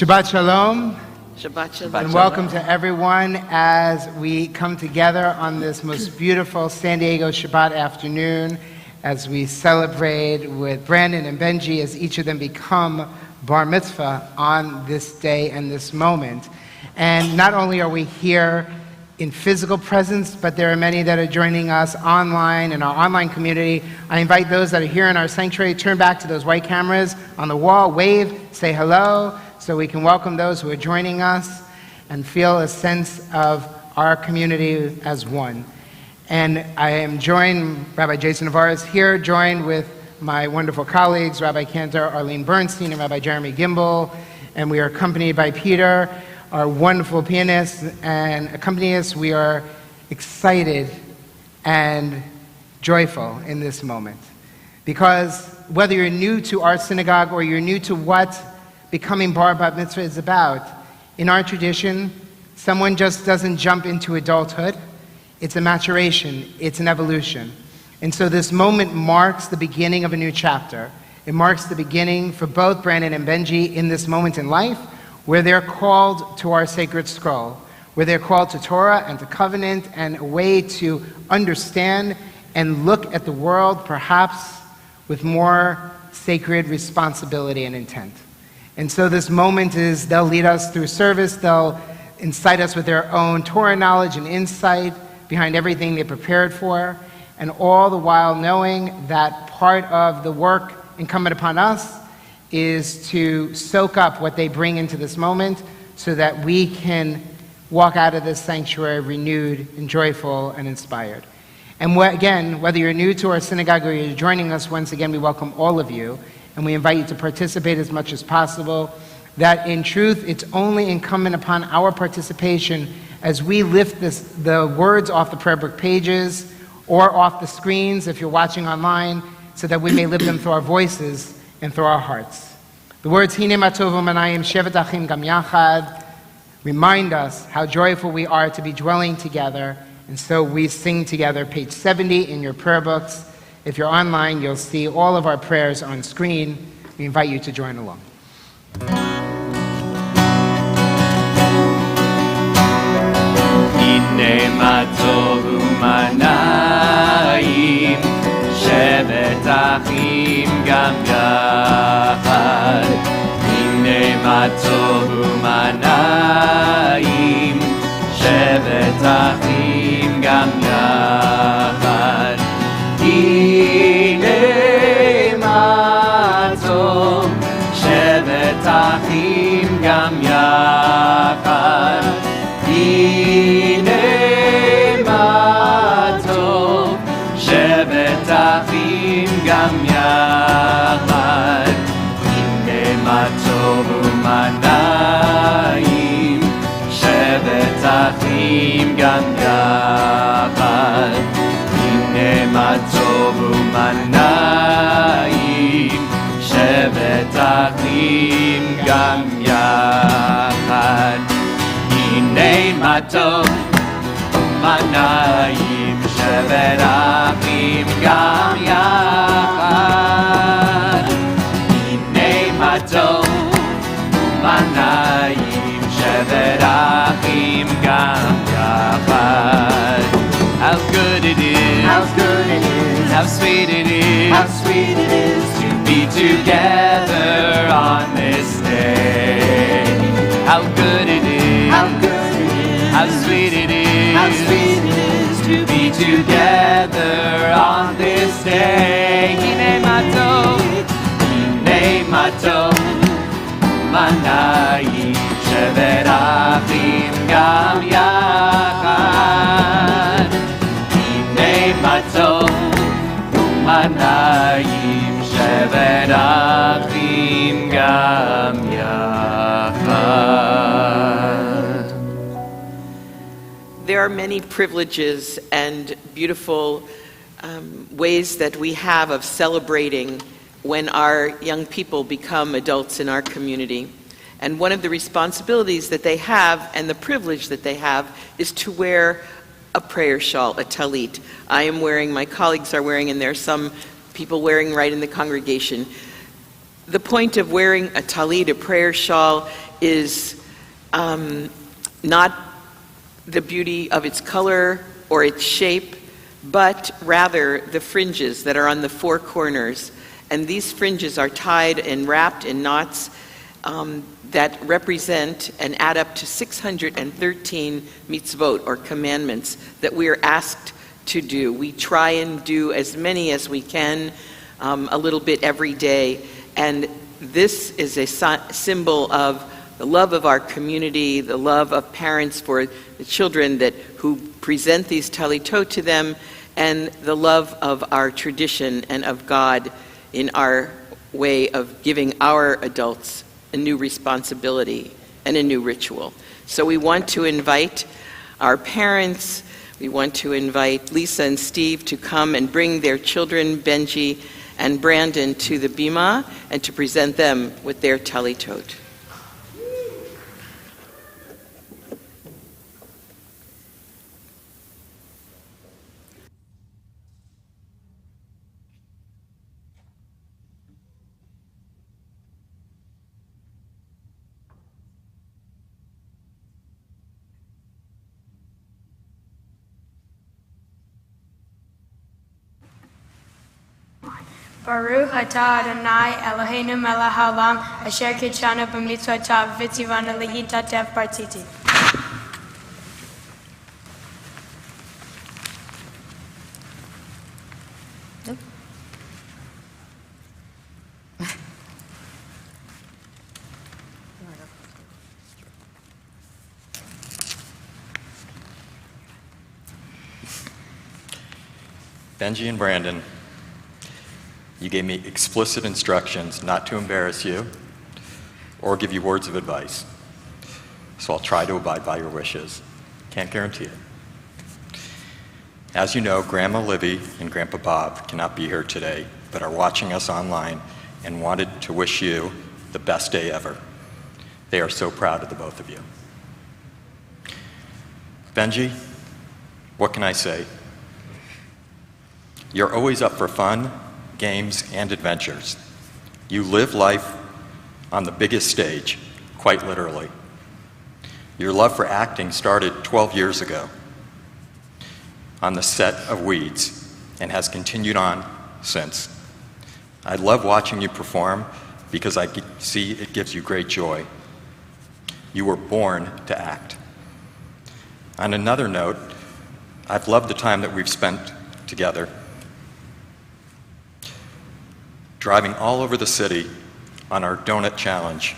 Shabbat Shalom. Shabbat Shalom. And welcome to everyone as we come together on this most beautiful San Diego Shabbat afternoon as we celebrate with Brandon and Benji as each of them become bar mitzvah on this day and this moment. And not only are we here in physical presence, but there are many that are joining us online in our online community. I invite those that are here in our sanctuary, turn back to those white cameras on the wall, wave, say hello, so we can welcome those who are joining us and feel a sense of our community as one. And I am joined, Rabbi Jason Navarro is here, joined with my wonderful colleagues, Rabbi Cantor Arlene Bernstein and Rabbi Jeremy Gimbel, and we are accompanied by Peter, our wonderful pianist and accompanist. We are excited and joyful in this moment because whether you're new to our synagogue or you're new to what becoming bar bat mitzvah is about, in our tradition, someone just doesn't jump into adulthood. It's a maturation, it's an evolution. And so this moment marks the beginning of a new chapter. It marks the beginning for both Brandon and Benji in this moment in life, where they're called to our sacred scroll, where they're called to Torah and to covenant and a way to understand and look at the world perhaps with more sacred responsibility and intent. And so this moment is, they'll lead us through service, they'll incite us with their own Torah knowledge and insight behind everything they prepared for, and all the while knowing that part of the work incumbent upon us is to soak up what they bring into this moment so that we can walk out of this sanctuary renewed and joyful and inspired. And again, whether you're new to our synagogue or you're joining us, once again, we welcome all of you, and we invite you to participate as much as possible. That in truth, it's only incumbent upon our participation as we lift the words off the prayer book pages or off the screens if you're watching online, so that we may live them through our voices and through our hearts. The words Hine ma tov u'manayim shevet achim gam yachad remind us how joyful we are to be dwelling together, and so we sing together, page 70 in your prayer books. If you're online, you'll see all of our prayers on screen. We invite you to join along. Hine ma tov u'manayim shevet achim gam yachad. Hine ma tov u'manayim shevet achim gam yachad. Hine ma tov shevet achim gam yachad. Hine ma tov shevet achim gam yachad. Hine ma tov u'manayim shevet achim gam yachad. Hine ma tov u'manayim shevet achim gam yachad. Hine ma tov u'manayim shevet achim gam yachad. Hine ma tov u'manayim shevet achim gam yachad. How good it is, How good it is, how sweet it is, how sweet it is to be together on this day. How good it is, how good it is, how sweet it is, how sweet it is to be together on this day. Hine ma tov u'manayim shevet achim gam yachad. Hine ma tov u'manayim shevet achim gam yachad. There are many privileges and beautiful ways that we have of celebrating when our young people become adults in our community. And one of the responsibilities that they have and the privilege that they have is to wear a prayer shawl, a talit. I am wearing, my colleagues are wearing, and there are some people wearing right in the congregation. The point of wearing a talit, a prayer shawl, is not the beauty of its color or its shape, but rather the fringes that are on the four corners. And these fringes are tied and wrapped in knots that represent and add up to 613 mitzvot, or commandments, that we are asked to do. We try and do as many as we can, a little bit every day. And this is a symbol of the love of our community, the love of parents for the children who present these talitot to them, and the love of our tradition and of God in our way of giving our adults a new responsibility and a new ritual. So we want to invite our parents, we want to invite Lisa and Steve to come and bring their children, Benji and Brandon, to the bima and to present them with their talitot. Baruch atah Adonai Eloheinu melech haolam asher kitshanu b'mitzvotav v'tzivanu lehitatef partiti. Benji and Brandon, you gave me explicit instructions not to embarrass you or give you words of advice. So I'll try to abide by your wishes. Can't guarantee it. As you know, Grandma Livy and Grandpa Bob cannot be here today, but are watching us online and wanted to wish you the best day ever. They are so proud of the both of you. Benji, what can I say? You're always up for fun, games, and adventures. You live life on the biggest stage, quite literally. Your love for acting started 12 years ago on the set of Weeds and has continued on since. I love watching you perform because I see it gives you great joy. You were born to act. On another note, I've loved the time that we've spent together, driving all over the city on our donut challenge.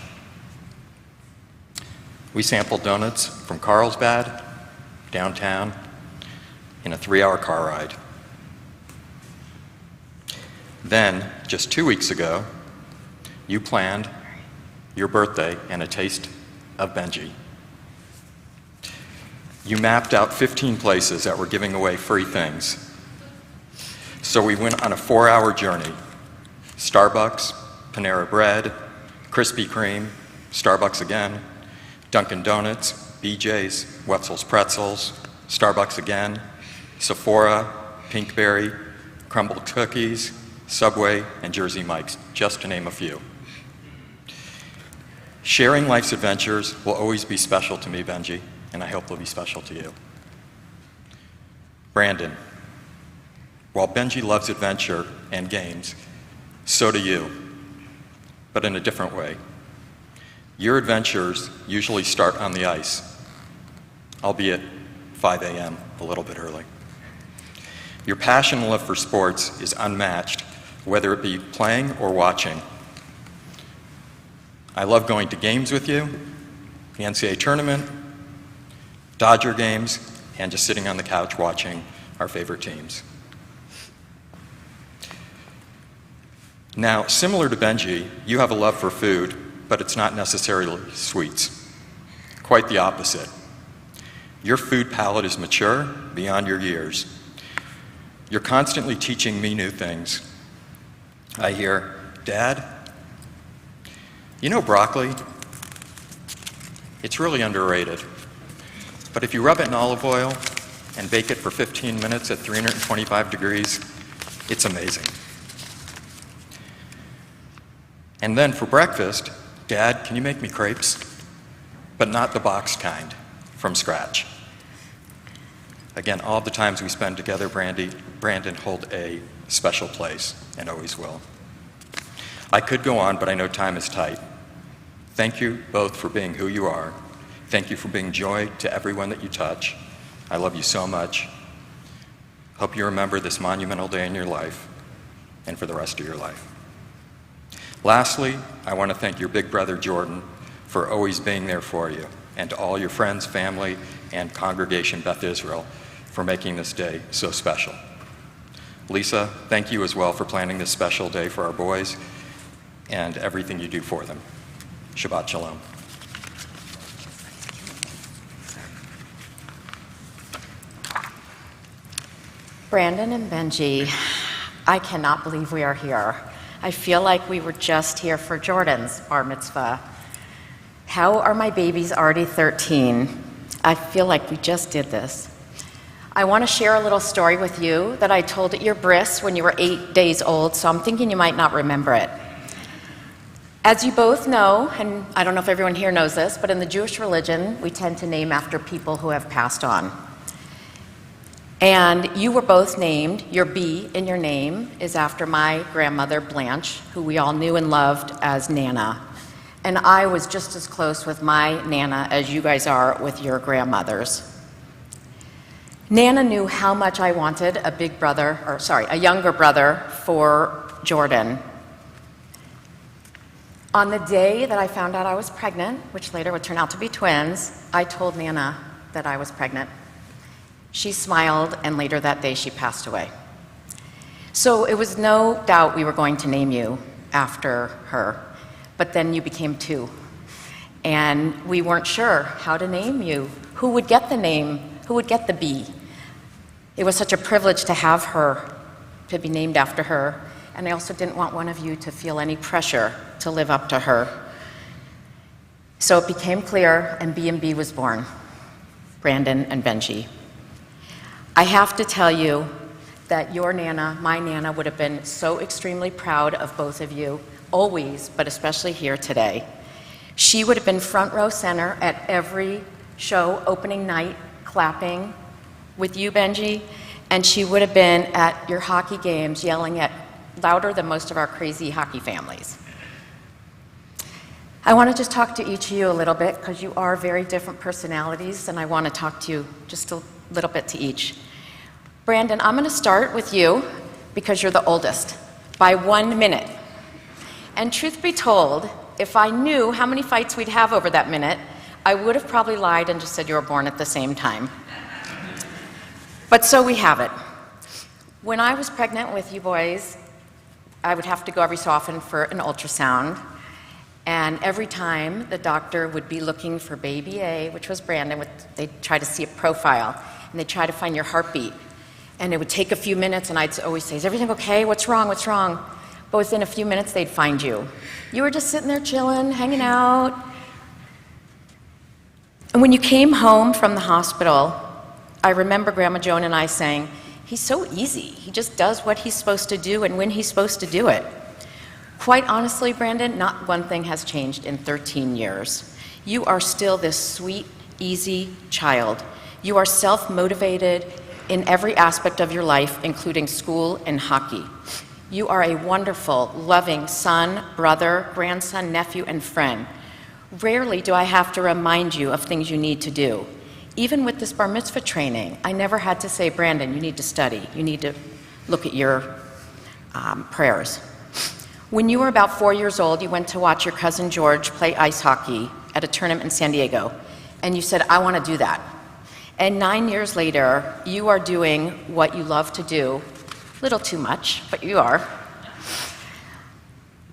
We sampled donuts from Carlsbad, downtown, in a 3-hour car ride. Then, just 2 weeks ago, you planned your birthday and a taste of Benji. You mapped out 15 places that were giving away free things. So we went on a 4-hour journey. Starbucks, Panera Bread, Krispy Kreme, Starbucks again, Dunkin' Donuts, BJ's, Wetzel's Pretzels, Starbucks again, Sephora, Pinkberry, Crumbled Cookies, Subway, and Jersey Mike's, just to name a few. Sharing life's adventures will always be special to me, Benji, and I hope they'll be special to you. Brandon, while Benji loves adventure and games, so do you, but in a different way. Your adventures usually start on the ice, albeit 5 a.m., a little bit early. Your passion and love for sports is unmatched, whether it be playing or watching. I love going to games with you, the NCAA tournament, Dodger games, and just sitting on the couch watching our favorite teams. Now, similar to Benji, you have a love for food, but it's not necessarily sweets. Quite the opposite. Your food palate is mature beyond your years. You're constantly teaching me new things. I hear, Dad, you know broccoli? It's really underrated. But if you rub it in olive oil and bake it for 15 minutes at 325 degrees, it's amazing. And then for breakfast, Dad, can you make me crepes? But not the boxed kind, from scratch. Again, all the times we spend together, Brandon hold a special place and always will. I could go on, but I know time is tight. Thank you both for being who you are. Thank you for being joy to everyone that you touch. I love you so much. Hope you remember this monumental day in your life and for the rest of your life. Lastly, I want to thank your big brother Jordan for always being there for you, and to all your friends, family, and congregation Beth Israel for making this day so special. Lisa, thank you as well for planning this special day for our boys and everything you do for them. Shabbat Shalom. Brandon and Benji, I cannot believe we are here. I feel like we were just here for Jordan's bar mitzvah. How are my babies already 13? I feel like we just did this. I want to share a little story with you that I told at your bris when you were 8 days old, so I'm thinking you might not remember it. As you both know, and I don't know if everyone here knows this, but in the Jewish religion, we tend to name after people who have passed on. And you were both named, your B in your name is after my grandmother, Blanche, who we all knew and loved as Nana. And I was just as close with my Nana as you guys are with your grandmothers. Nana knew how much I wanted a younger brother for Jordan. On the day that I found out I was pregnant, which later would turn out to be twins, I told Nana that I was pregnant. She smiled, and later that day she passed away. So it was no doubt we were going to name you after her, but then you became 2. And we weren't sure how to name you. Who would get the name? Who would get the B? It was such a privilege to have her, to be named after her, and I also didn't want one of you to feel any pressure to live up to her. So it became clear, and B&B was born, Brandon and Benji. I have to tell you that your Nana, my Nana, would have been so extremely proud of both of you, always, but especially here today. She would have been front row center at every show, opening night, clapping with you, Benji, and she would have been at your hockey games yelling at louder than most of our crazy hockey families. I want to just talk to each of you a little bit because you are very different personalities, and I want to talk to you just a little bit to each. Brandon, I'm going to start with you because you're the oldest by 1 minute. And truth be told, if I knew how many fights we'd have over that minute, I would have probably lied and just said you were born at the same time. But so we have it. When I was pregnant with you boys, I would have to go every so often for an ultrasound. And every time the doctor would be looking for baby A, which was Brandon, they'd try to see a profile, and they'd try to find your heartbeat. And it would take a few minutes, and I'd always say, is everything okay? What's wrong? What's wrong? But within a few minutes, they'd find you. You were just sitting there chilling, hanging out. And when you came home from the hospital, I remember Grandma Joan and I saying, he's so easy. He just does what he's supposed to do and when he's supposed to do it. Quite honestly, Brandon, not one thing has changed in 13 years. You are still this sweet, easy child. You are self-motivated in every aspect of your life, including school and hockey. You are a wonderful, loving son, brother, grandson, nephew, and friend. Rarely do I have to remind you of things you need to do. Even with this bar mitzvah training, I never had to say, Brandon, you need to study. You need to look at your prayers. When you were about 4 years old, you went to watch your cousin George play ice hockey at a tournament in San Diego, and you said, I want to do that. And 9 years later, you are doing what you love to do, a little too much, but you are.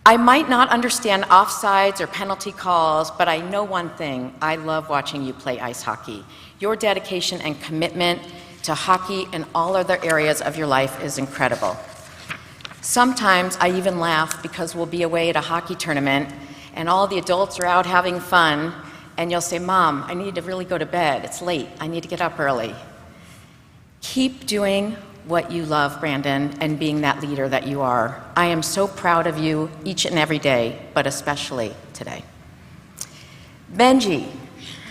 I might not understand offsides or penalty calls, but I know one thing, I love watching you play ice hockey. Your dedication and commitment to hockey and all other areas of your life is incredible. Sometimes I even laugh because we'll be away at a hockey tournament and all the adults are out having fun, and you'll say, Mom, I need to really go to bed. It's late. I need to get up early. Keep doing what you love, Brandon, and being that leader that you are. I am so proud of you each and every day, but especially today. Benji,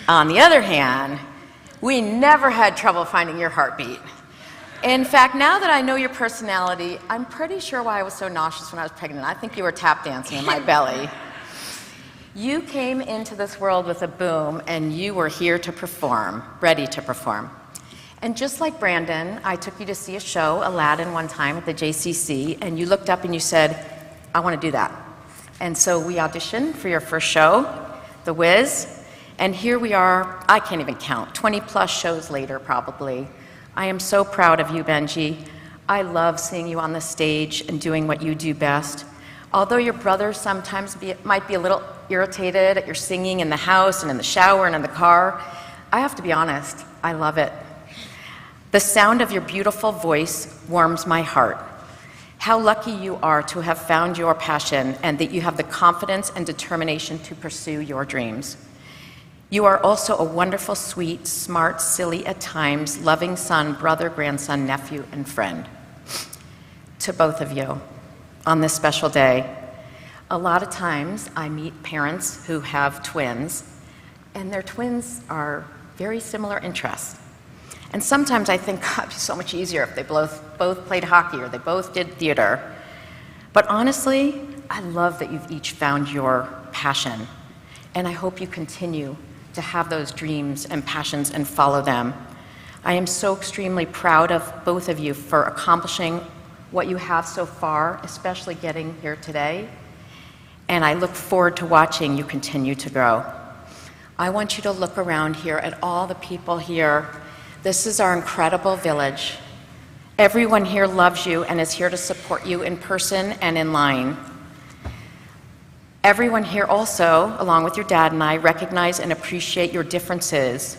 on the other hand, we never had trouble finding your heartbeat. In fact, now that I know your personality, I'm pretty sure why I was so nauseous when I was pregnant. I think you were tap dancing in my belly. You came into this world with a boom, and you were here to perform, ready to perform. And just like Brandon, I took you to see a show, Aladdin, one time at the JCC, and you looked up and you said, I want to do that. And so we auditioned for your first show, The Wiz, and here we are, I can't even count, 20 plus shows later probably. I am so proud of you, Benji. I love seeing you on the stage and doing what you do best. Although your brother sometimes might be a little irritated at your singing in the house and in the shower and in the car, I have to be honest, I love it. The sound of your beautiful voice warms my heart. How lucky you are to have found your passion and that you have the confidence and determination to pursue your dreams. You are also a wonderful, sweet, smart, silly at times, loving son, brother, grandson, nephew, and friend. To both of you, on this special day, a lot of times I meet parents who have twins, and their twins are very similar interests. And sometimes I think, God, it'd be so much easier if they both played hockey or they both did theater. But honestly, I love that you've each found your passion, and I hope you continue to have those dreams and passions and follow them. I am so extremely proud of both of you for accomplishing what you have so far, especially getting here today, and I look forward to watching you continue to grow. I want you to look around here at all the people here. This is our incredible village. Everyone here loves you and is here to support you in person and in line. Everyone here also, along with your dad and I, recognize and appreciate your differences,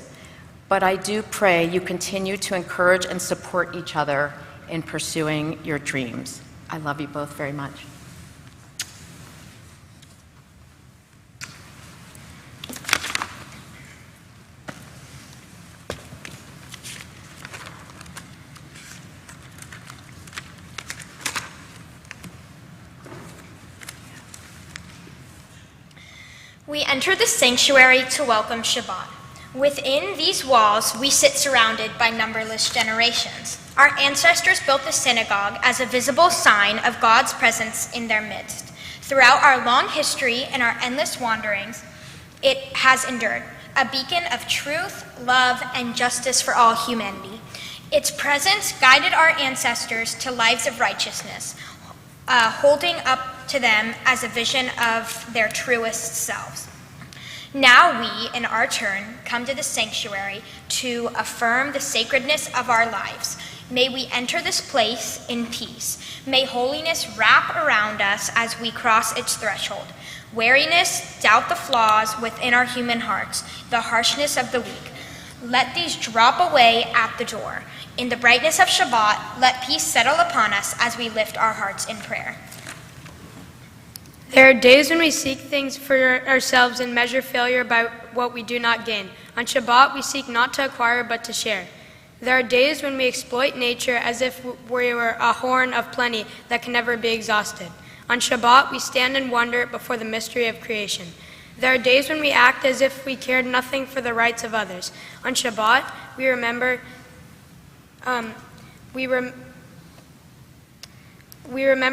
but I do pray you continue to encourage and support each other in pursuing your dreams. I love you both very much. We enter the sanctuary to welcome Shabbat. Within these walls, we sit surrounded by numberless generations. Our ancestors built the synagogue as a visible sign of God's presence in their midst. Throughout our long history and our endless wanderings, it has endured, a beacon of truth, love, and justice for all humanity. Its presence guided our ancestors to lives of righteousness, holding up to them as a vision of their truest selves. Now we, in our turn, come to the sanctuary to affirm the sacredness of our lives. May we enter this place in peace. May holiness wrap around us as we cross its threshold. Wariness, doubt the flaws within our human hearts, the harshness of the weak. Let these drop away at the door. In the brightness of Shabbat, let peace settle upon us as we lift our hearts in prayer. There are days when we seek things for ourselves and measure failure by what we do not gain. On Shabbat, we seek not to acquire but to share. There are days when we exploit nature as if we were a horn of plenty that can never be exhausted. On Shabbat, we stand in wonder before the mystery of creation. There are days when we act as if we cared nothing for the rights of others. On Shabbat, we remember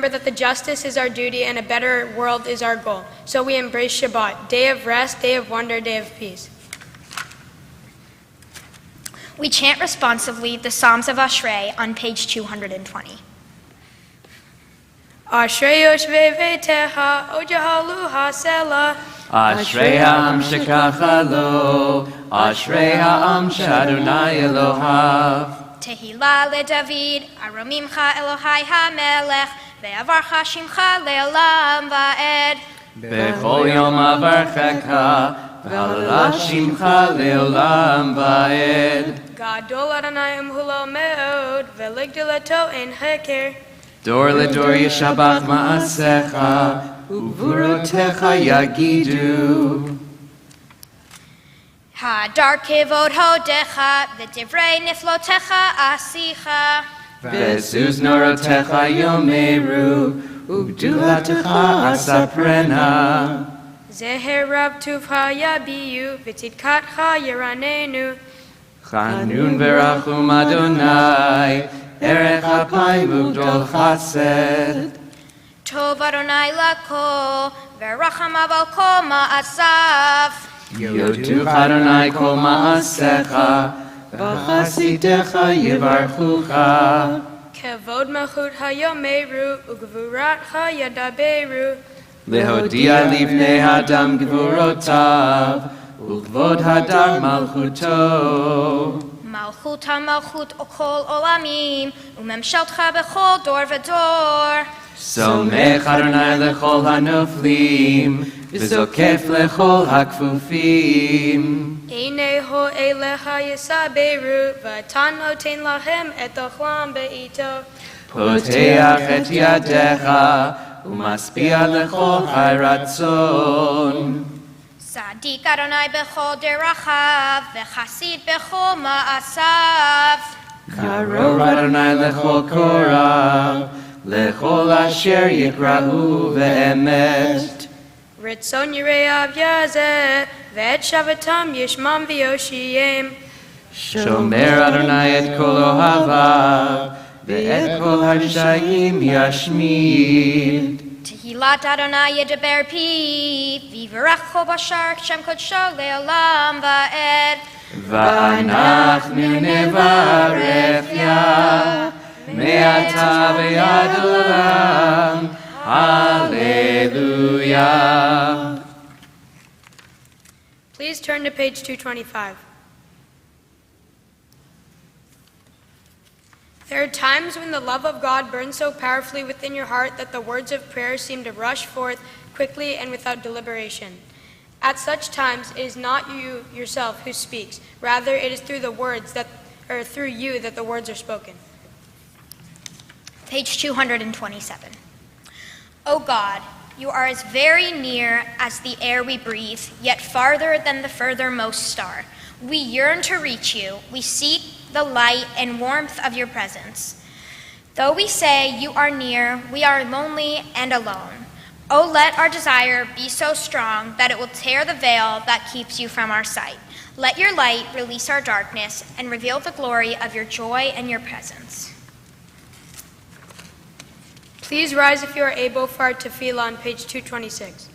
that the justice is our duty and a better world is our goal. So we embrace Shabbat, day of rest, day of wonder, day of peace. We chant responsively the Psalms of Ashrei on page 220. Ashrei yoshvei veitecha, o jahalu hasela. Ashrei ha'am shekacha lo, Ashrei ha'am sh'Adonai Elohav. Tehillah leDavid, aromimcha Elohai hamelech, ve'avarcha shimcha le'olam va'ed. Bechol yom avarchecha, ve'alala shimcha le'olam va'ed. Gadol Adonai umhulo me'od, ve'ligdeleto ein heker. Dor ledor yeshabach ma'asecha, uvurotecha yagidu. Hadar kevod hodecha, v'divrei niflotecha asicha. וזוז נורותיך יאמרו, וגדולתך אספרנה. זהר רב טובך יביעו, וצדקתך ירננו. חנון ורחום אדוני, ערך אפיים וגדול חסד. טוב אדוני לכל, ורחמיו על כל מעשיו. יודוך אדוני כל מעשיך, וחסידיך יברכוך. כבוד מלכותך יאמרו, וגבורתך ידברו. להודיע לבני אדם גבורותיו, וכבוד הדר מלכותו. מלכות המלכות כל עולמים, וממשלתך בכל דור ודור. סומך אדוני לכל הנופלים, וזוקף לכל הכפופים. עיניהו אליך יסברו, ואתה נותן להם את אוכלם בעתו. פותח את ידיך, ומשפיע לכל הרצון. צדיק אדוני בכל דרכיו, וחסיד בכל מעשיו. קרוב אדוני לכל קורא, לכל אשר יקראו באמת. רצון יראיו יעשה, ואת שבתם ישמם ויושיעם. שומר אדוני את כל אוהביו, ואת כל הרשעים ישמיד. תהילת אדוני ידבר פיו, ויברך כל בשר שם קודשו לעולם ועד. ואנחנו נברך יה, מעתה ועד עולם, הללויה. Please turn to page 225. There are times when the love of God burns so powerfully within your heart that the words of prayer seem to rush forth quickly and without deliberation. At such times, it is not you yourself who speaks. Rather, it is through the words that, or through you that the words are spoken. Page 227. O God, you are as very near as the air we breathe, yet farther than the furthermost star. We yearn to reach you. We seek the light and warmth of your presence. Though we say you are near, we are lonely and alone. Oh, let our desire be so strong that it will tear the veil that keeps you from our sight. Let your light release our darkness and reveal the glory of your joy and your presence. Please rise if you are able for our tefillah on page 226.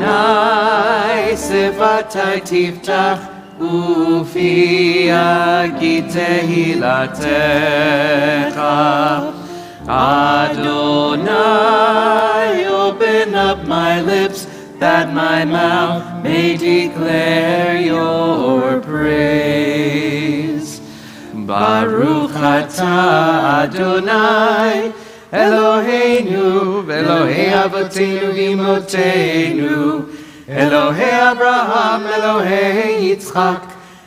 Adonai sifatai tiftach ufi yagid tehilatecha. Adonai, open up my lips that my mouth may declare your praise. Baruch atah Adonai Eloheinu, Elohei Avotenu v'Imotenu, Elohei Abraham, Elohei Yitzchak,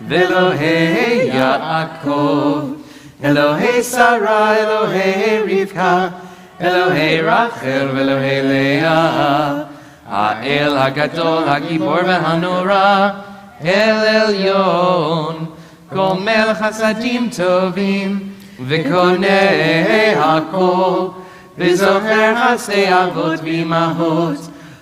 Elohei Yaakov, Elohei Sarah, Elohei Rivka, Elohei Rachel, Elohei Leah, Ha'el HaGadol, HaGibor v'Hanora, El Elyon, Kol Melech Chasadim Tovim, וקונה הכל, וזוכר חסדי אבות ואימהות,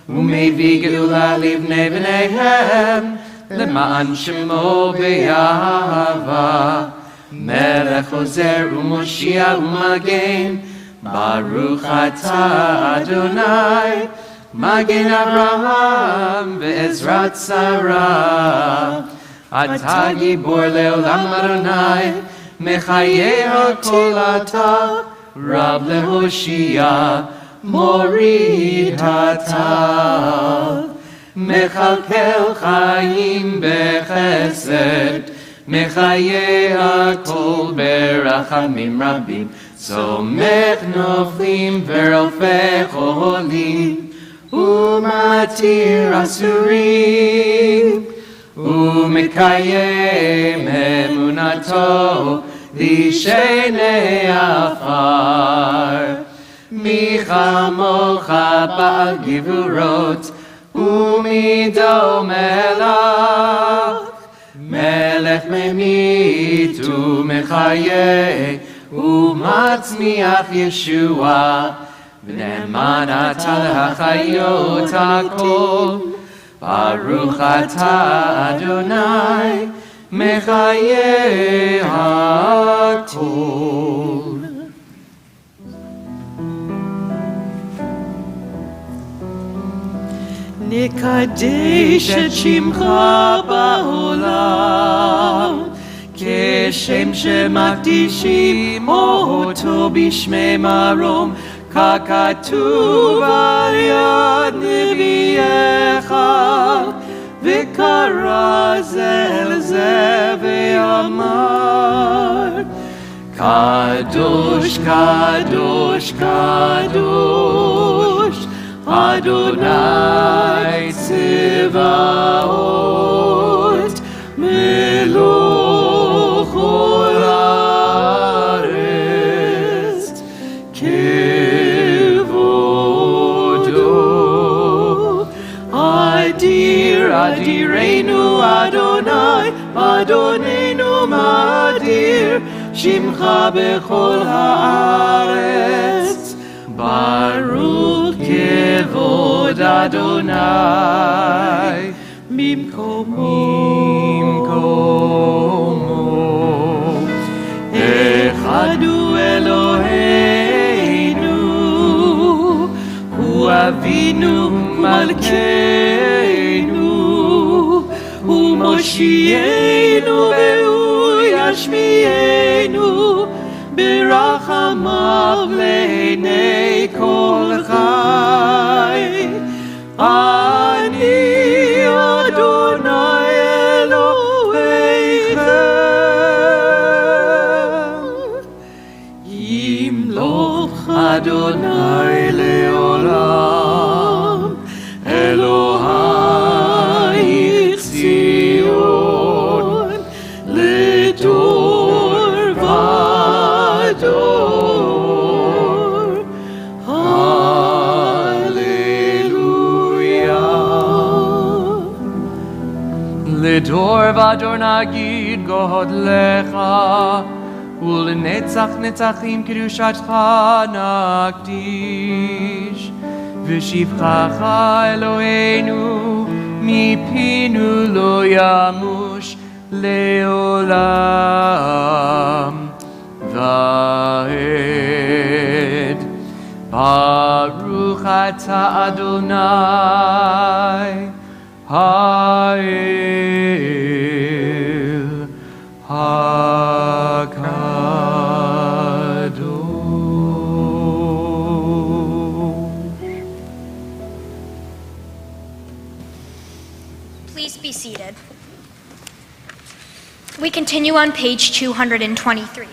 ומביא גאולה לבני בניהם, למען שמו באהבה. מלך עוזר ומושיע ומגן, ברוך אתה אדוני, מגן אברהם ועזרת שרה. אתה גיבור לעולם אדוני, מחיי הכל אתה, רב להושיע, מוריד אתה. מכלכל חיים בחסד, מחיי הכל ברחמים רבים, סומך נופלים ורופא חולים, ומתיר אסורים, ומקיים אמונתו לשני עפר. מי כמוך בעל גבורות, ומידו מלך, מלך ממית ומחיה, ומצמיח ישועה, ונאמן אתה להחיות הכל. ברוך אתה אדוני, מחיה הכל. נקדש את שמך בעולם, כשם שמקדישים אותו בשמי מרום, ככתוב על יד נביאך, וקרא זה אל זה ואמר, קדוש, קדוש, קדוש, אדוני צבאות, מלוך כל הארץ, כבודו. אדיר, אדירנו אדוני, אדוננו מאדיר, שמך בכל הארץ. ברוך כבוד אדוני ממקומו. אחד הוא אלוהינו, הוא אבינו מלכנו, הוא מושיענו והוא ישמיענו, ברחמיו לעיני כל חי. אני אדוני אלוהיכם, ימלוך אדוני לעולם, אלוהי ציון לדור ודור. הללויה. לדור ודור נגיד גודלך, ולנצח נצחים קדושתך נקדיש. ושבחך אלוהינו מפינו לא ימוש לעולם ועד. ברוך אתה אדוני האל הקדוש. Please be seated. We continue on page 223.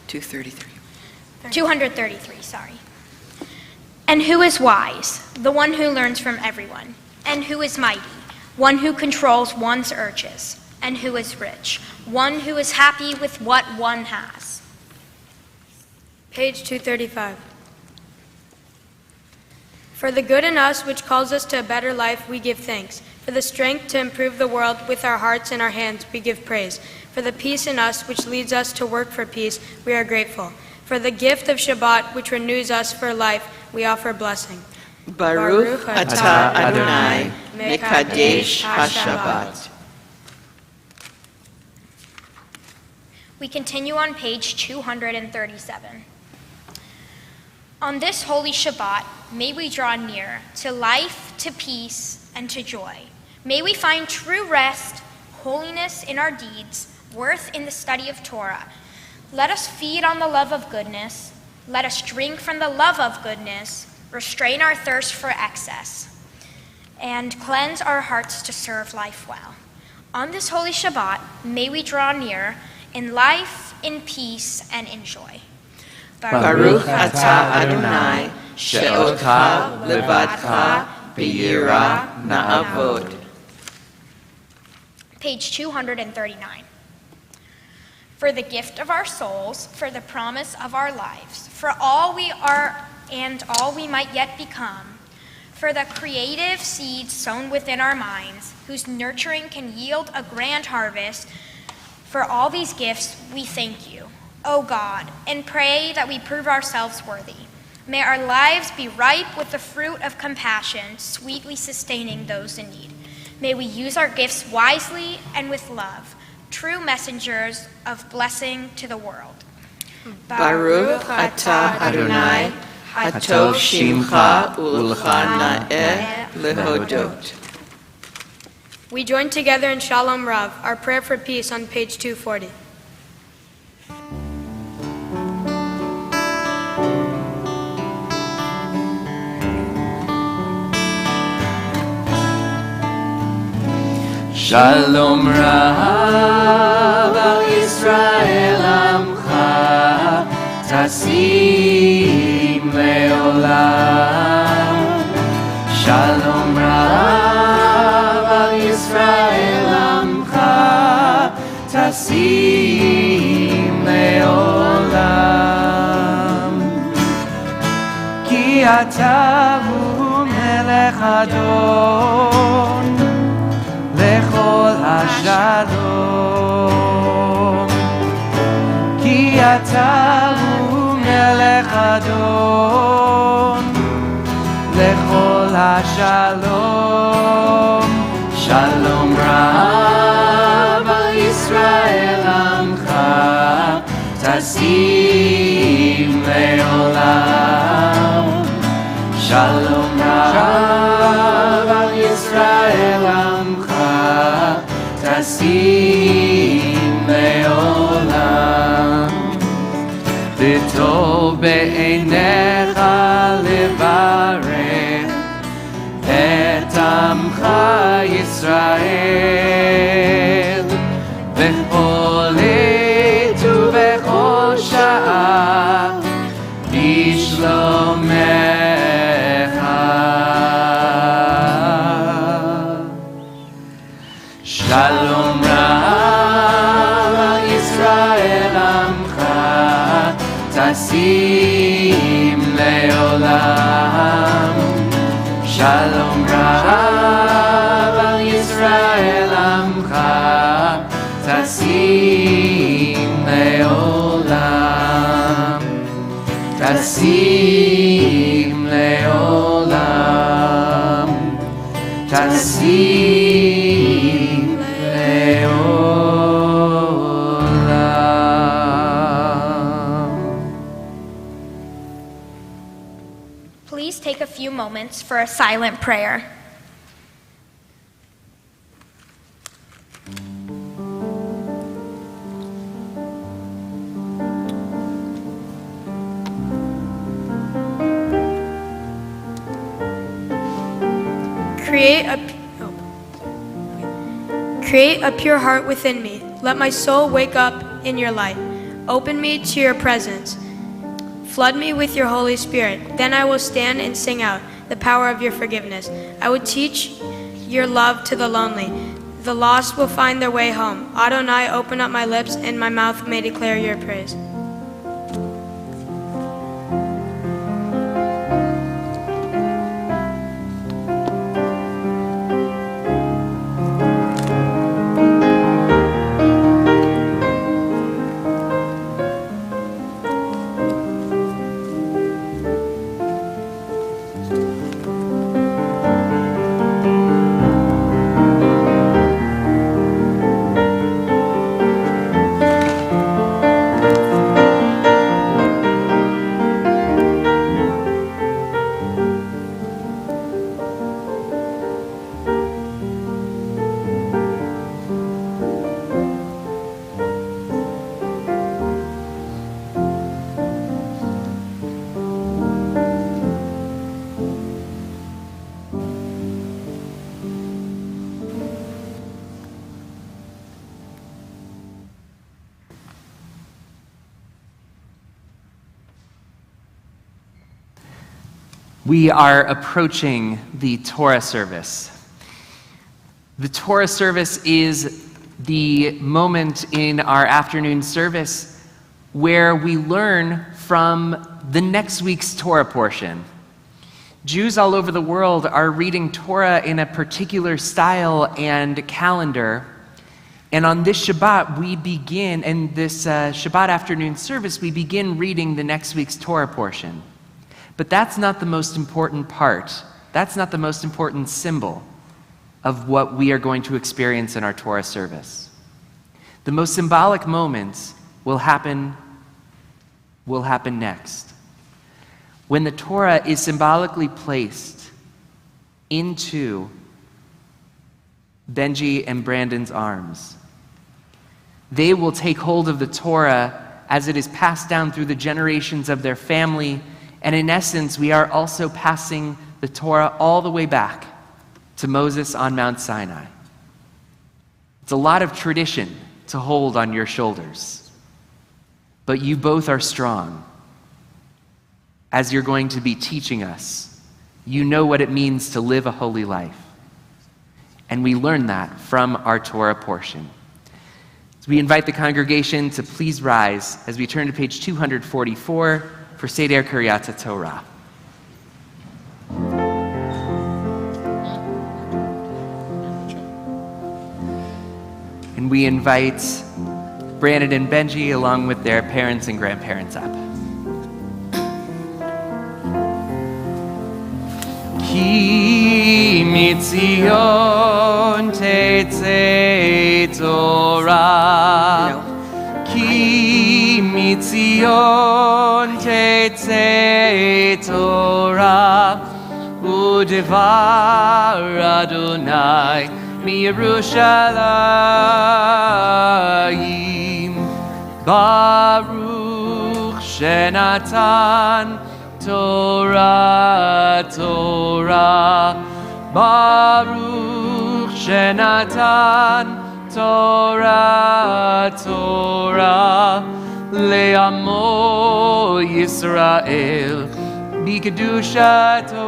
233, sorry. And who is wise? The one who learns from everyone. And who is mighty? One who controls one's urges. And who is rich? One who is happy with what one has. Page 235. For the good in us which calls us to a better life, we give thanks. For the strength to improve the world with our hearts and our hands, we give praise. For the peace in us which leads us to work for peace, we are grateful. For the gift of Shabbat which renews us for life, we offer blessing. Baruch atah Adonai, mekadesh ha-Shabbat. We continue on page 237. On this holy Shabbat, may we draw near to life, to peace, and to joy. May we find true rest, holiness in our deeds, worth in the study of Torah. Let us feed on the love of goodness. Let us drink from the love of goodness, restrain our thirst for excess, and cleanse our hearts to serve life well. On this holy Shabbat, may we draw near in life, in peace, and in joy. Baruch atah Adonai, she'otcha levadcha b'yirah na'avod. Page 239. For the gift of our souls, for the promise of our lives, for all we are and all we might yet become, For the creative seeds sown within our minds, whose nurturing can yield a grand harvest, for all these gifts we thank you, O God, and pray that we prove ourselves worthy. May our lives be ripe with the fruit of compassion, sweetly sustaining those in need. May we use our gifts wisely and with love, true messengers of blessing to the world. Baruch atah Adonai, hatov shimcha ulcha na'eh lehodot. We join together in Shalom Rav, our prayer for peace on page 240. Shalom Rav al Yisrael Amcha Tasim Leolam. Shalom Rav al Yisrael Amcha Tasim Leolam. Ki ata hu melech Adon lechol hashalom. Ki ata hu melech Adon lechol hashalom. Shalom Rav al Yisrael Amcha Tasim Leolam. Shalom Rav al Yisrael Amcha Tasim Leolam. V'tov be'einecha levarech et Amcha Yisrael bechol עת ובכל שעה בשלומך. Shalom Rav al Yisrael Amcha Tasim Leolam. Shalom Rav al Yisrael Amcha Tasim Leolam. Tasim Leolam. Tasim Leolam. Please take a few moments for a silent prayer. Create a pure heart within me. Let my soul wake up in your light. Open me to your presence. Flood me with your Holy Spirit. Then I will stand and sing out the power of your forgiveness. I will teach your love to the lonely. The lost will find their way home. Adonai, open up my lips, and my mouth may declare your praise. We are approaching the Torah service. The Torah service is the moment in our afternoon service where we learn from the next week's Torah portion. Jews all over the world are reading Torah in a particular style and calendar. And on this Shabbat, we begin, in this Shabbat afternoon service, we begin reading the next week's Torah portion. But that's not the most important part. That's not the most important symbol of what we are going to experience in our Torah service. The most symbolic moments will happen next. When the Torah is symbolically placed into Benji and Brandon's arms, they will take hold of the Torah as it is passed down through the generations of their family. And in essence, we are also passing the Torah all the way back to Moses on Mount Sinai. It's a lot of tradition to hold on your shoulders, but you both are strong. As you're going to be teaching us, you know what it means to live a holy life. And we learn that from our Torah portion. So we invite the congregation to please rise as we turn to page 244 for Seder Kiryat Torah. And we invite Brandon and Benji along with their parents and grandparents up. Ki mitzion tetzei Torah, Ki mitzion tetzei Torah, udevar Adonai miYerushalayim, Baruch shenatan Torah, Torah, Baruch shenatan Torah, Torah, le'amo Yisrael, b'kedushato.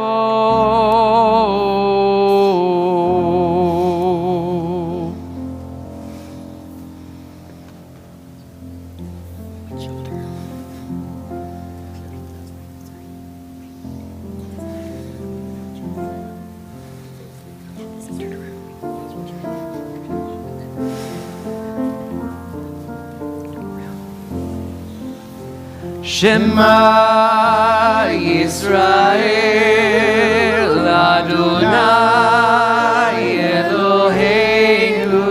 Shema Yisrael Adonai Eloheinu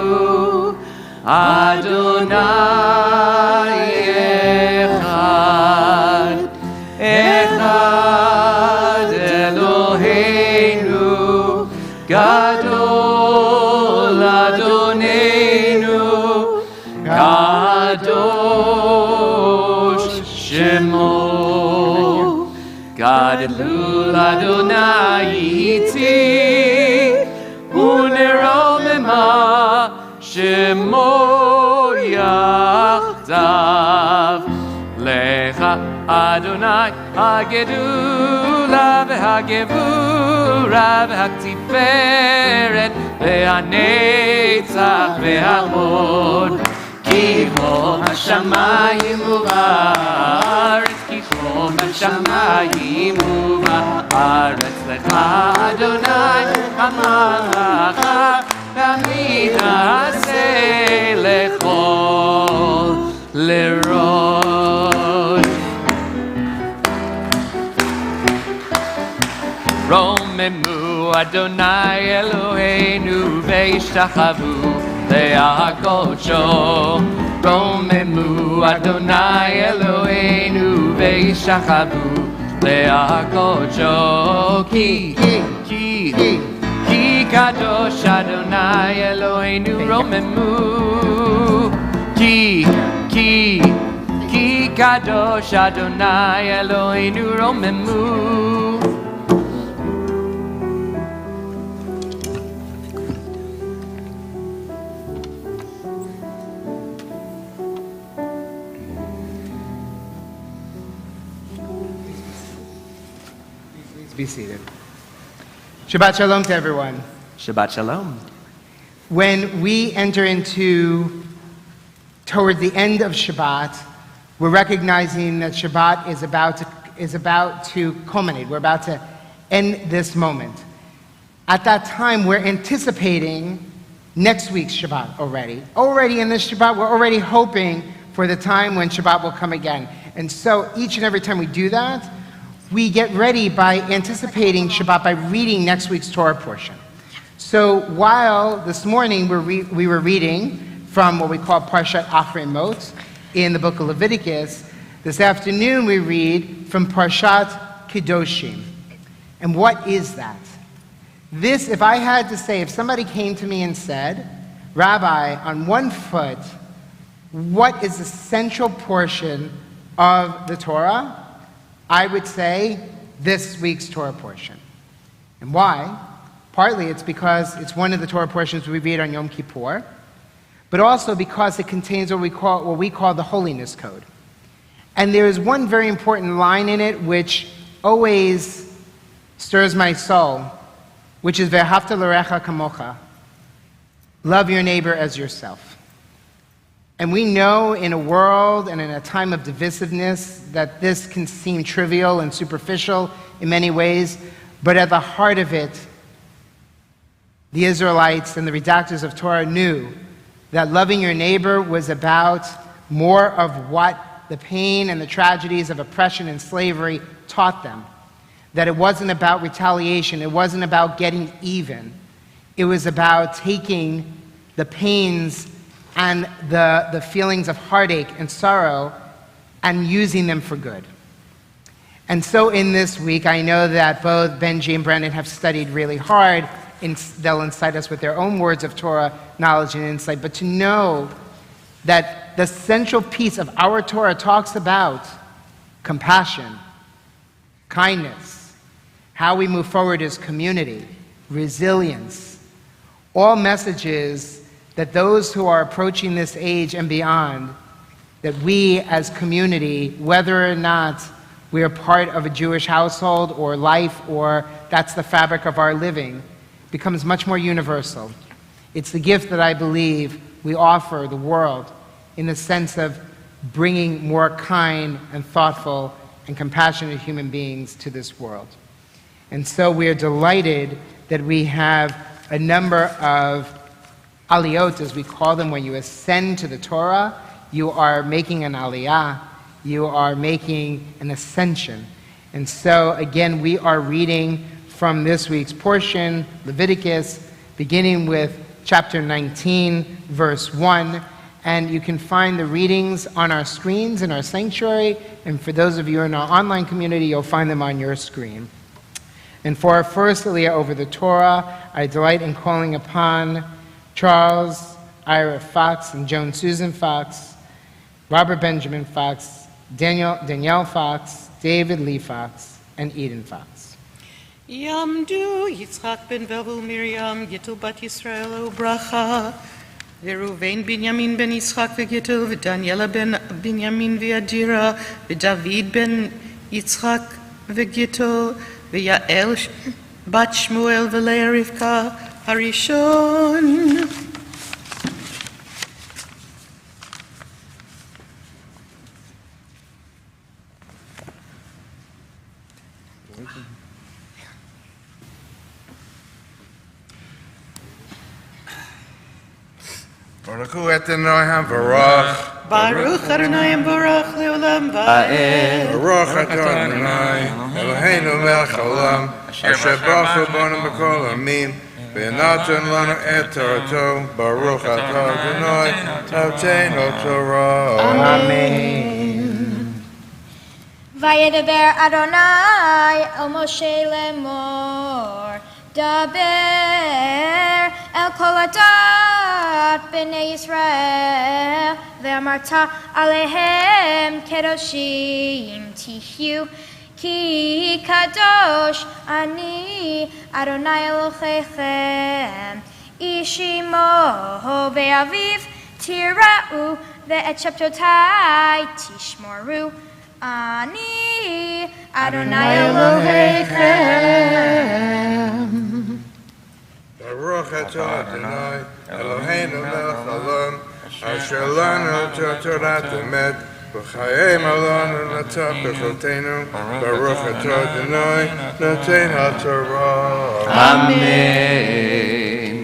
Adonai Echad Echad Eloheinu Gadol Adonenu Kadosh Shemo, God Elul Adonai Iti, Uneromema Shemo Yachdav, Lecha Adonai Hagedula V'Hagevura V'Haktiferet V'Hanetzach V'Hamod. Ki chom hashamayim u'va'aretz, Ki chom hashamayim u'va'aretz, Lecha Adonai hamalacha, Tamid ha'aseh lechol lerod. Romemu Adonai Eloheinu ve'ishtachavu Le'akocho, Romemu Adonai Eloheinu ve'ishachavu Le'akocho, Ki kadosh Adonai Eloheinu Romemu, Ki kadosh Adonai Eloheinu Romemu. Be seated. Shabbat Shalom to everyone. Shabbat Shalom. When we enter toward the end of Shabbat, we're recognizing that Shabbat is about to culminate. We're about to in this moment. At that time, we're anticipating next week's Shabbat already. Already in this Shabbat, we're already hoping for the time when Shabbat will come again. And so each and every time we do that, we get ready by anticipating Shabbat by reading next week's Torah portion. So while this morning we were reading from what we call Parshat Achrei Mot in the book of Leviticus, this afternoon we read from Parshat Kedoshim. And what is that? This, if I had to say, if somebody came to me and said, Rabbi, on one foot, what is the central portion of the Torah? I would say this week's Torah portion. And why? Partly it's because it's one of the Torah portions we read on Yom Kippur, but also because it contains what we call the Holiness Code. And there is one very important line in it which always stirs my soul, which is Ve'ahavta l'recha kamocha, love your neighbor as yourself. And we know in a world and in a time of divisiveness that this can seem trivial and superficial in many ways, but at the heart of it, the Israelites and the redactors of Torah knew that loving your neighbor was about more of what the pain and the tragedies of oppression and slavery taught them. That it wasn't about retaliation, it wasn't about getting even. It was about taking the pains and the feelings of heartache and sorrow and using them for good. And so in this week, I know that both Benji and Brandon have studied really hard. They'll incite us with their own words of Torah, knowledge, and insight. But to know that the central piece of our Torah talks about compassion, kindness, how we move forward as community, resilience, all messages that those who are approaching this age and beyond, that we as community, whether or not we are part of a Jewish household or life or that's the fabric of our living, becomes much more universal. It's the gift that I believe we offer the world in the sense of bringing more kind and thoughtful and compassionate human beings to this world. And so we are delighted that we have a number of aliyot, as we call them. When you ascend to the Torah, you are making an aliyah, you are making an ascension. And so again, we are reading from this week's portion, Leviticus, beginning with chapter 19, verse 1. And you can find the readings on our screens in our sanctuary. And for those of you in our online community, you'll find them on your screen. And for our first aliyah over the Torah, I delight in calling upon Charles Ira Fox and Joan Susan Fox, Robert Benjamin Fox, Danielle Fox, David Lee Fox, and Eden Fox. Yamdu Yitzchak ben Bevel Miriam Gittel Bat Israel Bracha Veruvain Binyamin ben Yitzchak veGittel Daniela ben Binyamin veAdira David ben Yitzchak veGittel veYael bat Shmuel veLeah Rivka Harishon. Baruch Hu Adonai HaBarach. Baruch Adonai Barach Leolam Va'ed. Baruch Adonai Eloheinu melech haolam asher baruch bonu b'kol hamim v'natan lanu et Torato. Baruch atah Adonai notenu Torah. Amen. Vayedaber Adonai el Moshe lemor daber el kol adat b'nei Yisrael ve'amarta alehem kedoshim tihyu ki kadosh ani Adonai Elohechem ishimo ve'aviv tira'u ve'et shabtotai tishmoru Ani Adonai Elohechem. Baruch atah Adonai Eloheinu melech haolam asher lanu Torat emet B'chayim alanu nata b'chotenu, Baruch atah Adonai, noten haTorah. Amen.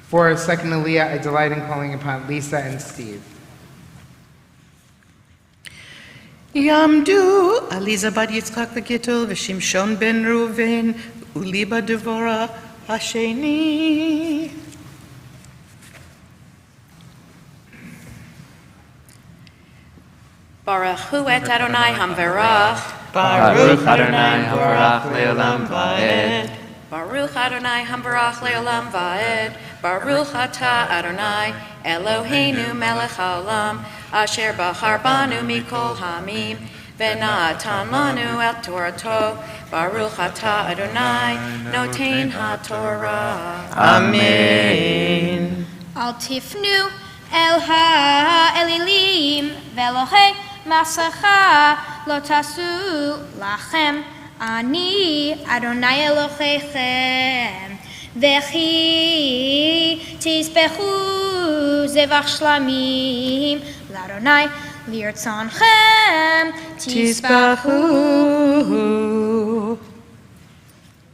For our second Aliyah, I delight in calling upon Lisa and Steve. יעמדו עליזה בת יצחק וגיטל ושמשון בן ראובן וליבה דבורה השני. Baruch hu et Adonai hamverach. Baruch Adonai Havarach Le'olam Va'ed. Baruch Adonai hamverach le'olam va'ed. Baruch atah Adonai Eloheinu melech haolam asher bahar banu mikol hamim v'natan lanu el Torato. Baruch atah Adonai noten haTorah. Amen. Al tifnu el ha'elilim velohei masacha lo tasu lachem ani Adonai Elohechem vechi tispechu zevach shlamim l'Adonai lirtzonchem tispechu.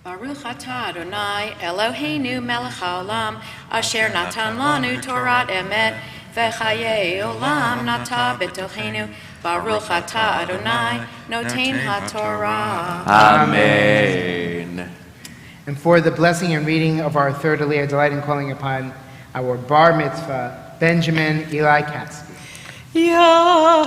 Baruch atah Adonai Eloheinu melech haolam asher natan lanu Torat emet v'chayei olam nata betochenu. Baruch atah Adonai noten haTorah. Amen. And for the blessing and reading of our third Aliyah, I delight in calling upon our bar mitzvah, Benjamin Eli Katzky. יעמוד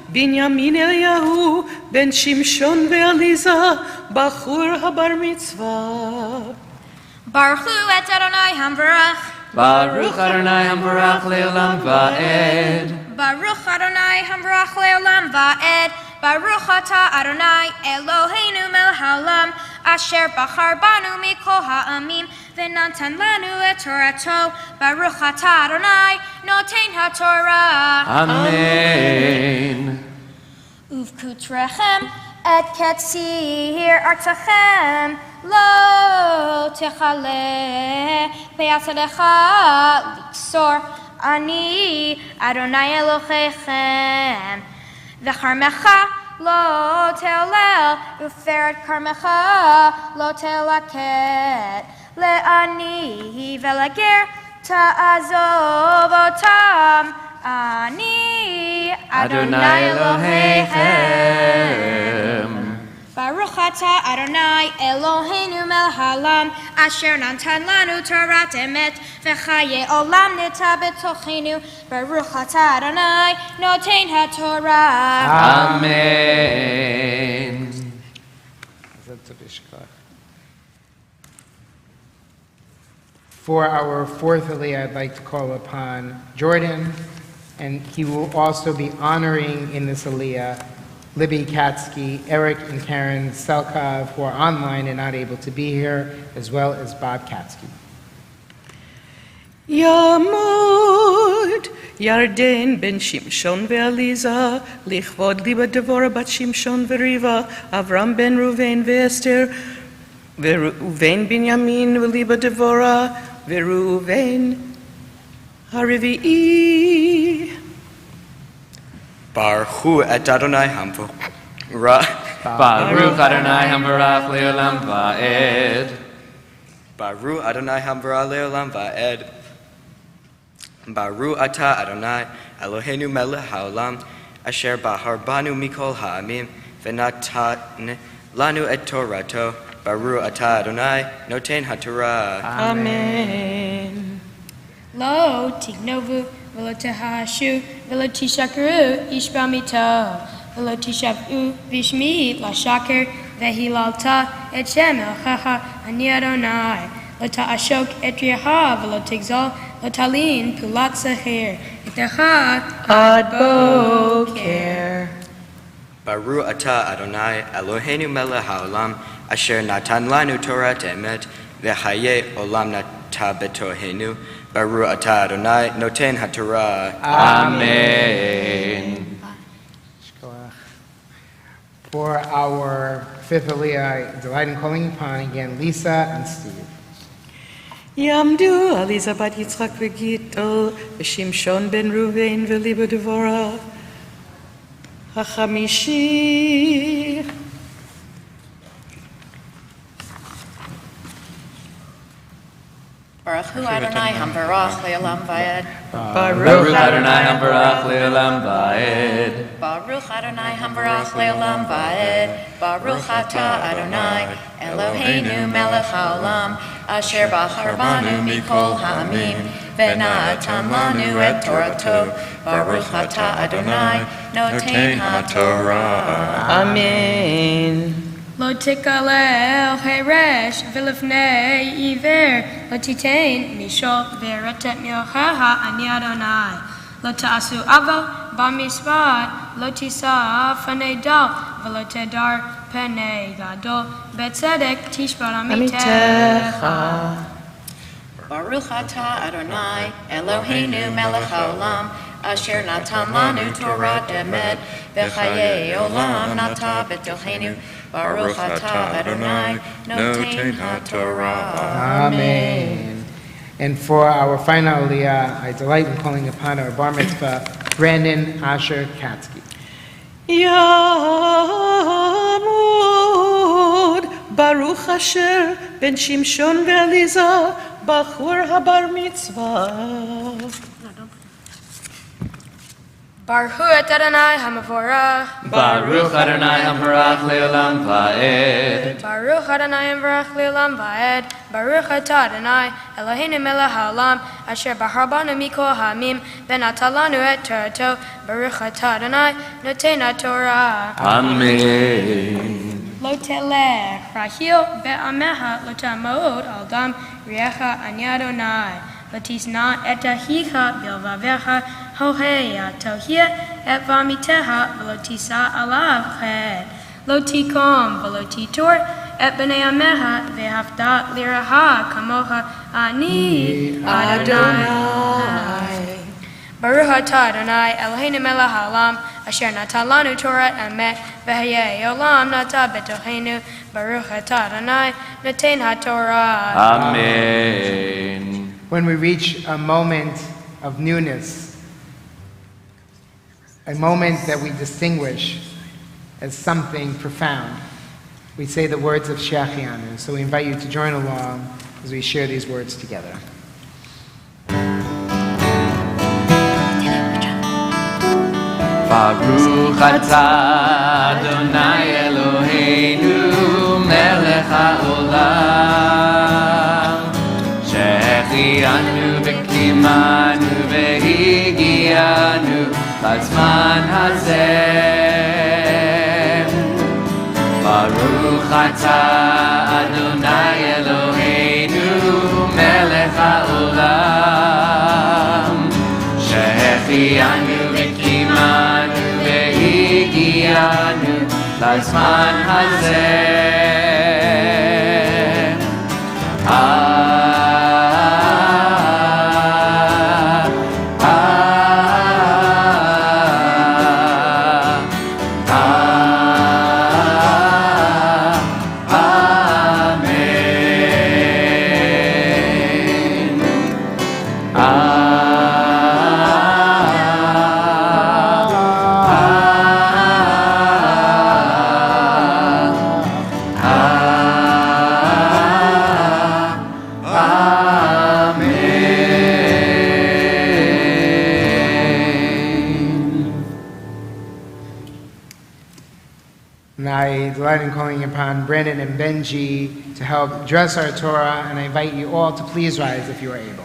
בנימין אליהו בן שמשון ועליזה בחור הבר מצווה. Baruch hu et Adonai hamvarach. Baruch Adonai Havarach Le'olam Va'ed. Baruch Adonai hamvarach le'olam va'ed. Baruch atah Adonai Eloheinu melech haolam asher bachar banu mikol ha'amim v'natan lanu et Torato. Baruch atah Adonai noten haTorah. Amen. Uvkutrechem et ketzir artachem lo techale pe'asadecha liksor ani Adonai Elohechem v'charmecha lo teolel uferet karmecha lo telaket le'ani v'lager ta'azov otam ani Adonai Elohechem. Baruch atah Adonai Eloheinu melech haolam asher natan lanu Torat emet v'chayei olam nita betochenu. Baruch atah Adonai noten haTorah. Amen. For our fourth Aliyah, I'd like to call upon Jordan, and he will also be honoring in this Aliyah Libby Katzky, Eric and Karen Selkov, who are online and not able to be here, as well as Bob Katzky. יעמוד ירדן בן שמשון ועליזה לכבוד ליבה דבורה בת שמשון וריבה אברהם בן ראובן ואסתר וראובן בנימין וליבה דבורה וראובן הרביעי. Baruch et Adonai Havarach. Baruch Adonai Havarach Le'olam Va'ed. Baruch Adonai Havarach Le'olam Va'ed. Baruch atah Adonai Eloheinu melech haolam asher bahar banu mikol ha'amim v'natan lanu et Torato. Baruch atah Adonai noten haTorah. Amen. Lo tignovu v'lo tehashu v'lo tishakru ish b'amito v'lo tishavu v'shmi l'shaker v'hilalta et shem elchacha ani Adonai lo ta'ashok et riha v'lo tigzol lo talin pulat sahir etecha Ad boker. Baruch atah Adonai Eloheinu melech haolam asher natan lanu Torat emet v'chayei olam nata betochenu. Baruch atah Adonai noten haTorah. Amen. For our fifth Aliyah, I delight in calling upon again Lisa and Steve. יעמדו עליזה בת יצחק וגיטל, ושמשון בן ראובן וליבה דבורה. החמישי. Baruch Hu Adonai Hamvarach Le'olam Vayed. Baruch Adonai Hambarach Le'olam Va'ed. Baruch Adonai Hamvarach Le'olam Vayed. Baruch Atah Adonai Eloheinu Melech HaOlam Asher Bachar Banu Mikol Ha'amim V'natan Lanu Et Torato. Baruch Atah Adonai Noten HaTorah. Amen. Lo tikalel heresh vilifnei iver lo titain mishol veretet milchaha ani Adonai lo ta'asu ava bamisvat lo tisa fanei dal velo tedar penei gadol betzedek tishbar amitecha. Baruch Atah Adonai Eloheinu Melech HaOlam Asher Natan Lanu Torah Emet V'chayei Olam Nata B'tochenu Baruch Atah Adonai Noten HaTorah. Amen. And for our final Aliyah, I delight in calling upon our bar mitzvah, Brandon Asher Katsky. יעמוד ברוך אשר בן שמשון ועליזה בחור הבר מצווה. Baruch Hu et Adonai Hamavorach. Baruch Adonai Hambarach Le'olam Va'ed. Baruch Adonai Hamvarach Le'olam Va'ed. Baruch Atah Adonai Eloheinu Melech HaOlam Asher Bachar Banu Mikol Ha'amim V'natan Lanu Et Torato. Baruch Atah Adonai Noten HaTorah. Amen. Lo telech rahil ve'ameha lo ta'amod al dam riecha ani Adonai. Lo tisna et ahicha bilvavecha hoheya tohia et vamiteha v'lo tisa alav ched. Lo tikom v'lo titor et b'nei ameha ve'hafta liraha kamocha ani Adonai. Baruch Atah Adonai Eloheinu Melech HaOlam Asher Natan Lanu Torah Emet V'hayei Olam Nata B'tochenu Baruch Atah Adonai Noten HaTorah. Amen. When we reach a moment of newness, a moment that we distinguish as something profound, we say the words of Shechianu. So we invite you to join along as we share these words together. Baruch atah Adonai Eloheinu melech haolam שהחיינו וקיימנו והגיענו לזמן הזה. ברוך אתה אדוני אלוהינו מלך העולם שהחיינו וקיימנו והגיענו לזמן הזה. And calling upon Brandon and Benji to help dress our Torah, and I invite you all to please rise if you are able.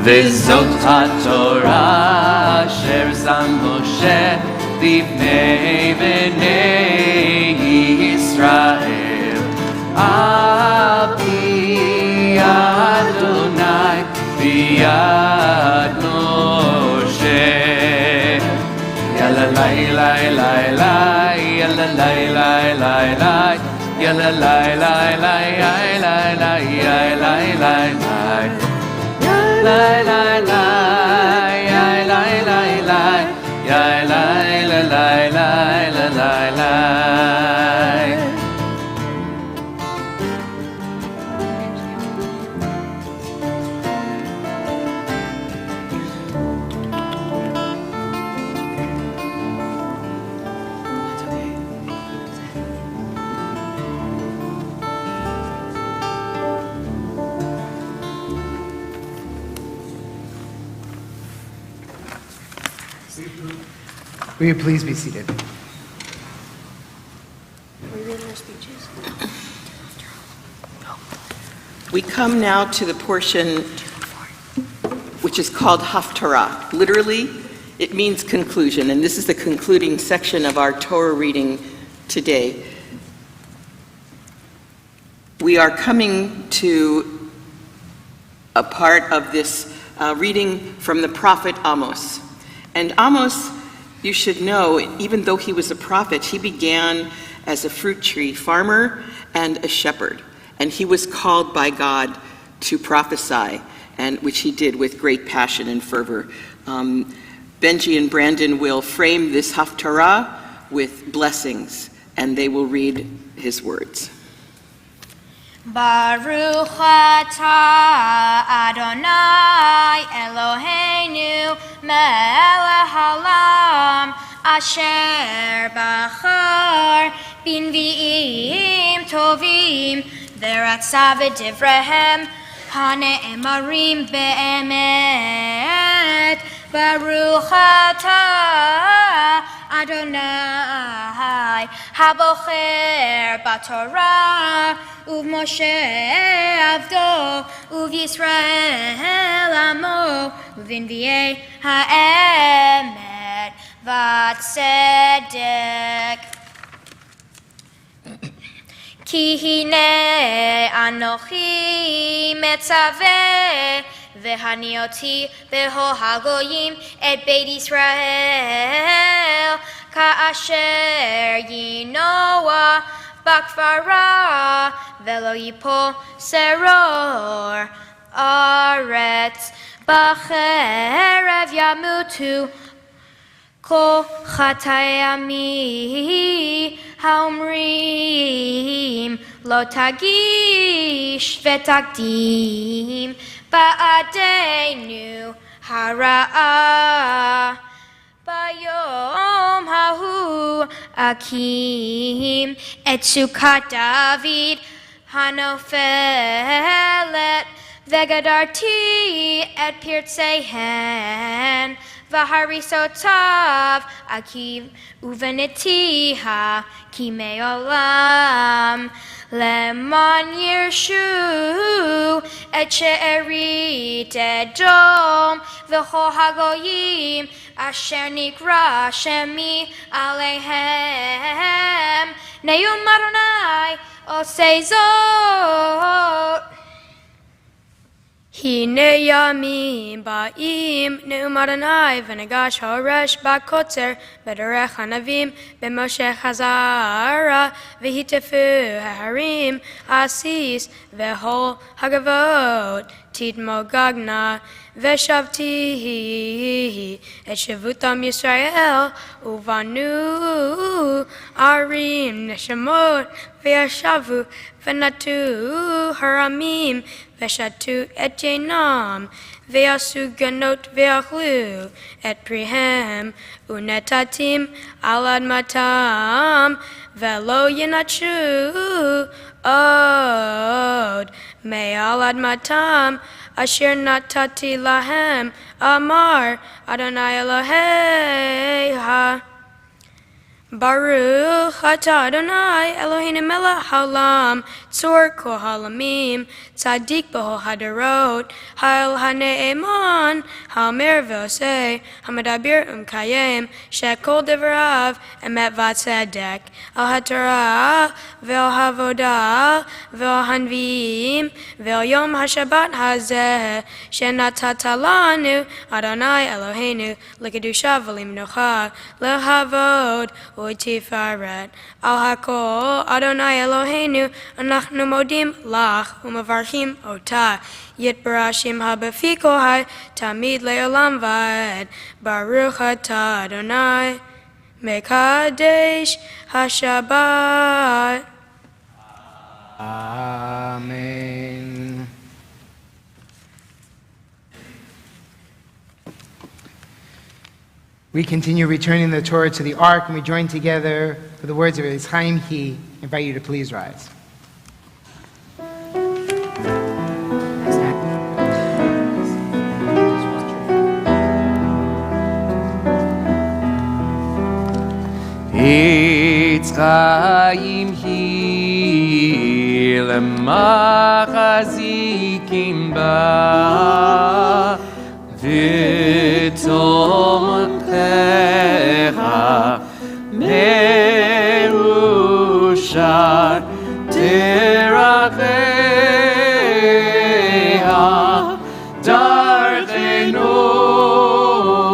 וזאת התורה אשר שם משה לפני בני ישראל על פי אדוני ביד משה. יאללה לילה לילה יאללה לילה לילה יאללה לילה לילה יאללה לילה לילה lai lai lai, yai lai lai lai, yai lai la lai lai la lai lai. Will you please be seated? We come now to the portion which is called Haftarah. Literally, it means conclusion, and this is the concluding section of our Torah reading today. We are coming to a part of this reading from the prophet Amos. And Amos, you should know, even though he was a prophet, he began as a fruit tree farmer and a shepherd. And he was called by God to prophesy, and which he did with great passion and fervor. Benji and Brandon will frame this Haftarah with blessings, and they will read his words. Baruch atah Adonai Eloheinu melech haolam asher bachar b'nvi'im tovim v'ratza v'divrehem hane'emarim be'emet. Baruch atah Adonai habocher b'Torah u'Moshe avdo u'Yisrael amo u'v'nvi'ei ha'emet v'tzedek. Ki hine anochi metzaveh v'hanioti beho hagoyim et Beit Israel ka'asher yinoah bakvara velo yipol seror aretz b'cherev yamutu kol chatayami haomrim lo tagish v'takdim ba'adenu hara'ah bayom hahu akim et sukat David hanofelet vegadarti et pirtzehen v'harisotav akim uvenetiha kimei olam leman yirshu et she'erit edom v'chol hagoyim asher nikra shemi aleihem ne'yom Adonai osei zot. Hine yamim ba'im ne'um Adonai v'negash ha'oresh ba'kotzer v'derech hanavim b'moshe chazara v'hitefu ha'harim asis v'hol hagavot tidmo gagna v'shavti et shavutam Yisrael uvanu arim neshamot v'yashavu v'natu haramim v'shatu et yenam v'yasu ganot v'yachlu et prihem unetatim alad matam v'lo yenachu od me'al admatam asher natati lahem amar Adonai Eloheha. Baruch atah Adonai Eloheinu melech haolam tzor kol haolamim tzadik b'chol hadarot ha'el hane'eman ha'omer v'oseh ha'medaber u'mkayem she'kol devarav emet v'tzedek al haTorah ve'al havodah ve'al hanvi'im ve'al yom haShabbat hazeh she'natata lanu Adonai Eloheinu l'kedusha v'limnocha lehavod U'tiferet al hakol Adonai Eloheinu Anachnu modim lach u'mavarchim ota Yitbarashim habefikohai Tamid le'olam va'ed Baruch atah Adonai Mekadesh HaShabbat. Amen. We continue returning the Torah to the Ark, and we join together for the words of Eitz Chaim He. I invite you to please rise. Eitz Chaim He lemachazikim ba v'tomtecha merushar teracheha darchei noam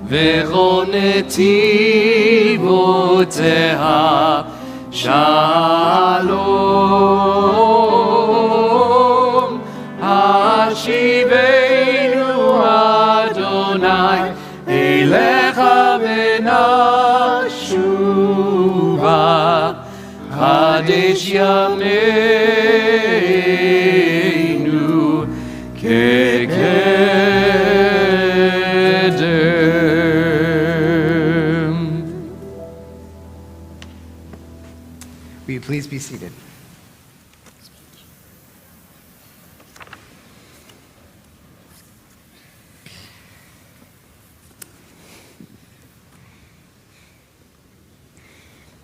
v'chol netivoteha Shalom, Hashivenu Adonai, Elecha v'nashuva, Kadesh Yameinu kekedem. Will you please be seated?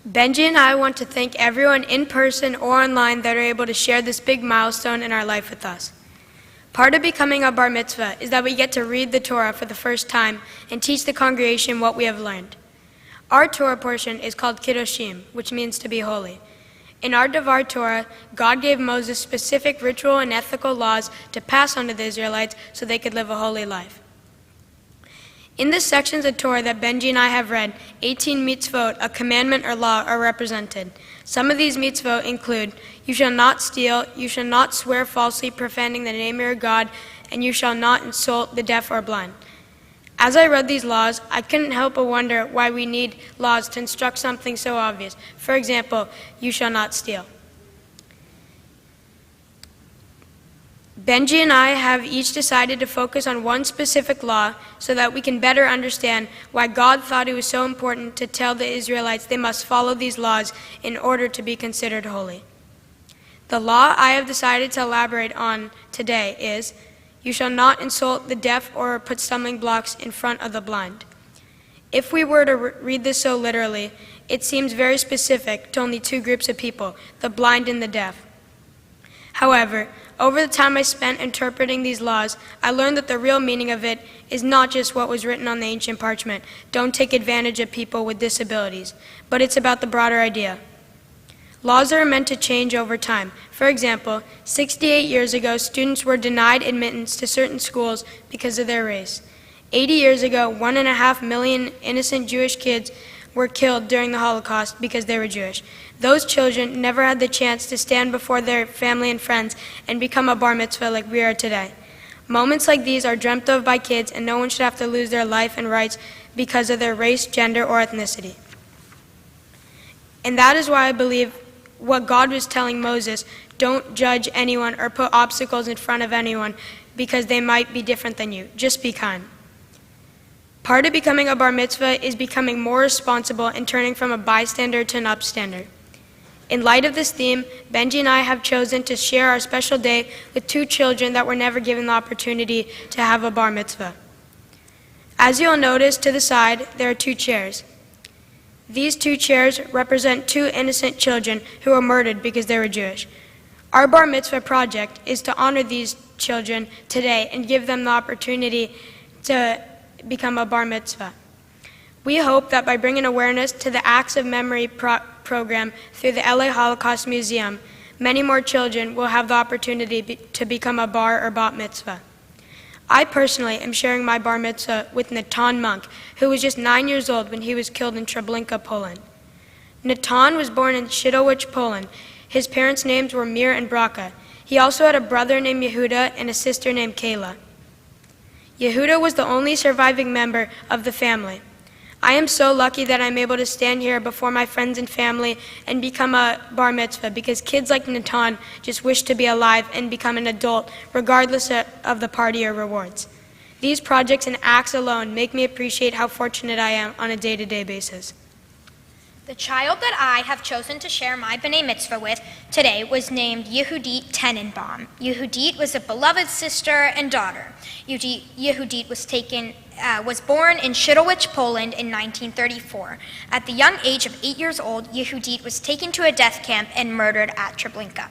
Benji and I want to thank everyone in person or online that are able to share this big milestone in our life with us. Part of becoming a bar mitzvah is that we get to read the Torah for the first time and teach the congregation what we have learned. Our Torah portion is called Kiddushim, which means to be holy. In our Devar Torah, God gave Moses specific ritual and ethical laws to pass on to the Israelites so they could live a holy life. In the sections of Torah that Benji and I have read, 18 mitzvot, a commandment or law, are represented. Some of these mitzvot include, you shall not steal, you shall not swear falsely profaning the name of your God, and you shall not insult the deaf or blind. As I read these laws, I couldn't help but wonder why we need laws to instruct something so obvious. For example, you shall not steal. Benji and I have each decided to focus on one specific law so that we can better understand why God thought it was so important to tell the Israelites they must follow these laws in order to be considered holy. The law I have decided to elaborate on today is, you shall not insult the deaf or put stumbling blocks in front of the blind. If we were to read this so literally, it seems very specific to only two groups of people, the blind and the deaf. However, over the time I spent interpreting these laws, I learned that the real meaning of it is not just what was written on the ancient parchment, don't take advantage of people with disabilities, but it's about the broader idea. Laws are meant to change over time. For example, 68 years ago, students were denied admittance to certain schools because of their race. 80 years ago, 1.5 million innocent Jewish kids were killed during the Holocaust because they were Jewish. Those children never had the chance to stand before their family and friends and become a bar mitzvah like we are today. Moments like these are dreamt of by kids, and no one should have to lose their life and rights because of their race, gender, or ethnicity. And that is why I believe what God was telling Moses, don't judge anyone or put obstacles in front of anyone because they might be different than you. Just be kind. Part of becoming a bar mitzvah is becoming more responsible and turning from a bystander to an upstander. In light of this theme, Benji and I have chosen to share our special day with two children that were never given the opportunity to have a bar mitzvah. As you'll notice to the side, there are two chairs. These two chairs represent two innocent children who were murdered because they were Jewish. Our bar mitzvah project is to honor these children today and give them the opportunity to become a bar mitzvah. We hope that by bringing awareness to the Acts of Memory program through the LA Holocaust Museum, many more children will have the opportunity to become a bar or bat mitzvah. I personally am sharing my bar mitzvah with Natan Monk, who was just 9 years old when he was killed in Treblinka, Poland. Natan was born in Świnoujście, Poland. His parents' names were Mir and Bracha. He also had a brother named Yehuda and a sister named Kayla. Yehuda was the only surviving member of the family. I am so lucky that I'm able to stand here before my friends and family and become a bar mitzvah, because kids like Natan just wish to be alive and become an adult regardless of the party or rewards. These projects and acts alone make me appreciate how fortunate I am on a day-to-day basis. The child that I have chosen to share my B'nai Mitzvah with today was named Yehudit Tenenbaum. Yehudit was a beloved sister and daughter. Yehudit was born in Świnoujście, Poland in 1934. At the young age of 8 years old, Yehudit was taken to a death camp and murdered at Treblinka.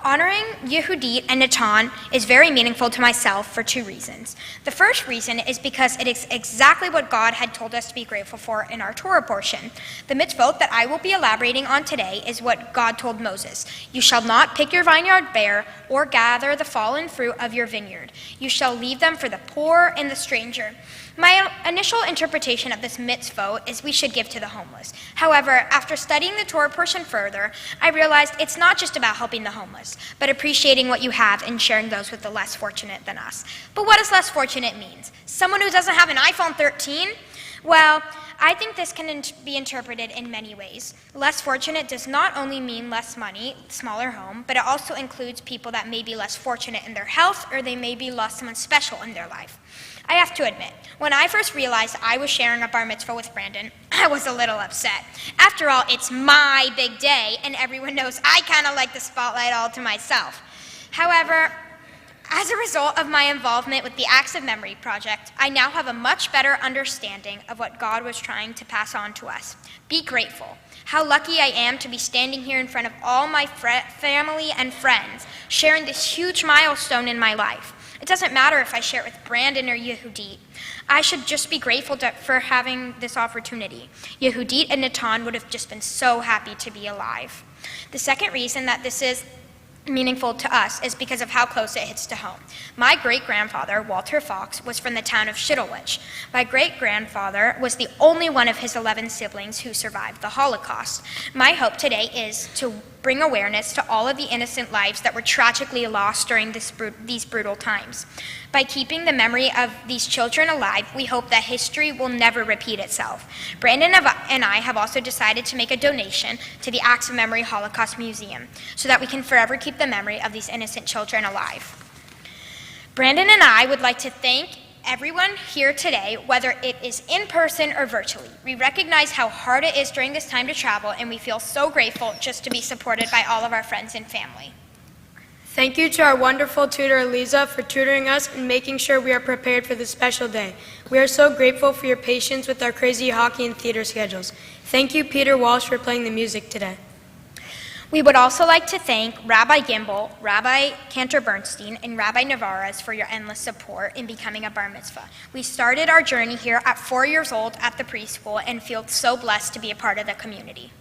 Honoring Yehudit and Natan is very meaningful to myself for 2 reasons. The first reason is because it is exactly what God had told us to be grateful for in our Torah portion. The mitzvot that I will be elaborating on today is what God told Moses. You shall not pick your vineyard bare or gather the fallen fruit of your vineyard. You shall leave them for the poor and the stranger. My initial interpretation of this mitzvot is we should give to the homeless. However, after studying the Torah portion further, I realized it's not just about helping the homeless, but appreciating what you have and sharing those with the less fortunate than us. But what does less fortunate mean? Someone who doesn't have an iPhone 13? Well, I think this can be interpreted in many ways. Less fortunate does not only mean less money, smaller home, but it also includes people that may be less fortunate in their health, or they may be lost someone special in their life. I have to admit, when I first realized I was sharing a bar mitzvah with Brandon, I was a little upset. After all, it's my big day, and everyone knows I kind of like the spotlight all to myself. However, as a result of my involvement with the Acts of Memory project, I now have a much better understanding of what God was trying to pass on to us. Be grateful. How lucky I am to be standing here in front of all my family and friends, sharing this huge milestone in my life. It doesn't matter if I share it with Brandon or Yehudit. I should just be grateful for having this opportunity. Yehudit and Natan would have just been so happy to be alive. The second reason that this is meaningful to us is because of how close it hits to home. My great-grandfather, Walter Fox, was from the town of Świnoujście. My great-grandfather was the only one of his 11 siblings who survived the Holocaust. My hope today is to bring awareness to all of the innocent lives that were tragically lost during these brutal times. By keeping the memory of these children alive, we hope that history will never repeat itself. Brandon and I have also decided to make a donation to the Acts of Memory Holocaust Museum so that we can forever keep the memory of these innocent children alive. Brandon and I would like to thank everyone here today, whether it is in person or virtually. We recognize how hard it is during this time to travel, and we feel so grateful just to be supported by all of our friends and family. Thank you to our wonderful tutor, Eliza, for tutoring us and making sure we are prepared for this special day. We are so grateful for your patience with our crazy hockey and theater schedules. Thank you, Peter Walsh, for playing the music today. We would also like to thank Rabbi Gimbel, Rabbi Cantor Bernstein, and Rabbi Navarez for your endless support in becoming a bar mitzvah. We started our journey here at 4 years old at the preschool and feel so blessed to be a part of the community.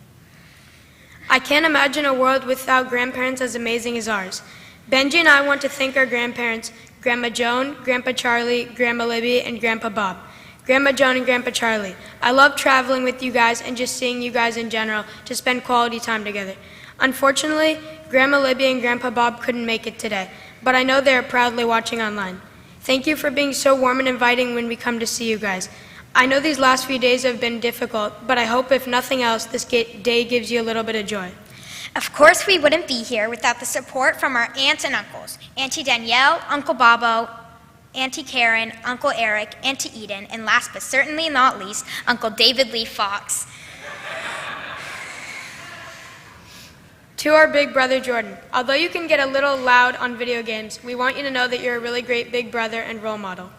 I can't imagine a world without grandparents as amazing as ours. Benji and I want to thank our grandparents, Grandma Joan, Grandpa Charlie, Grandma Libby, and Grandpa Bob. Grandma Joan and Grandpa Charlie, I love traveling with you guys and just seeing you guys in general to spend quality time together. Unfortunately, Grandma Libby and Grandpa Bob couldn't make it today, but I know they are proudly watching online. Thank you for being so warm and inviting when we come to see you guys. I know these last few days have been difficult, but I hope if nothing else, this day gives you a little bit of joy. Of course, we wouldn't be here without the support from our aunts and uncles, Auntie Danielle, Uncle Bobo, Auntie Karen, Uncle Eric, Auntie Eden, and last but certainly not least, Uncle David Lee Fox. To our big brother Jordan, although you can get a little loud on video games, we want you to know that you're a really great big brother and role model.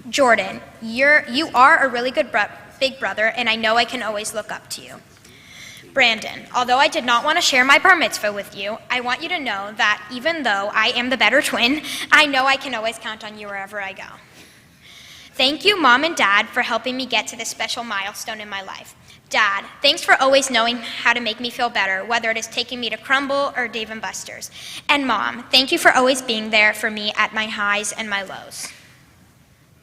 Jordan, you are a really good big brother, and I know I can always look up to you. Brandon, although I did not want to share my bar mitzvah with you, I want you to know that even though I am the better twin, I know I can always count on you wherever I go. Thank you, Mom and Dad, for helping me get to this special milestone in my life. Dad, thanks for always knowing how to make me feel better, whether it is taking me to Crumble or Dave & Buster's. And Mom, thank you for always being there for me at my highs and my lows.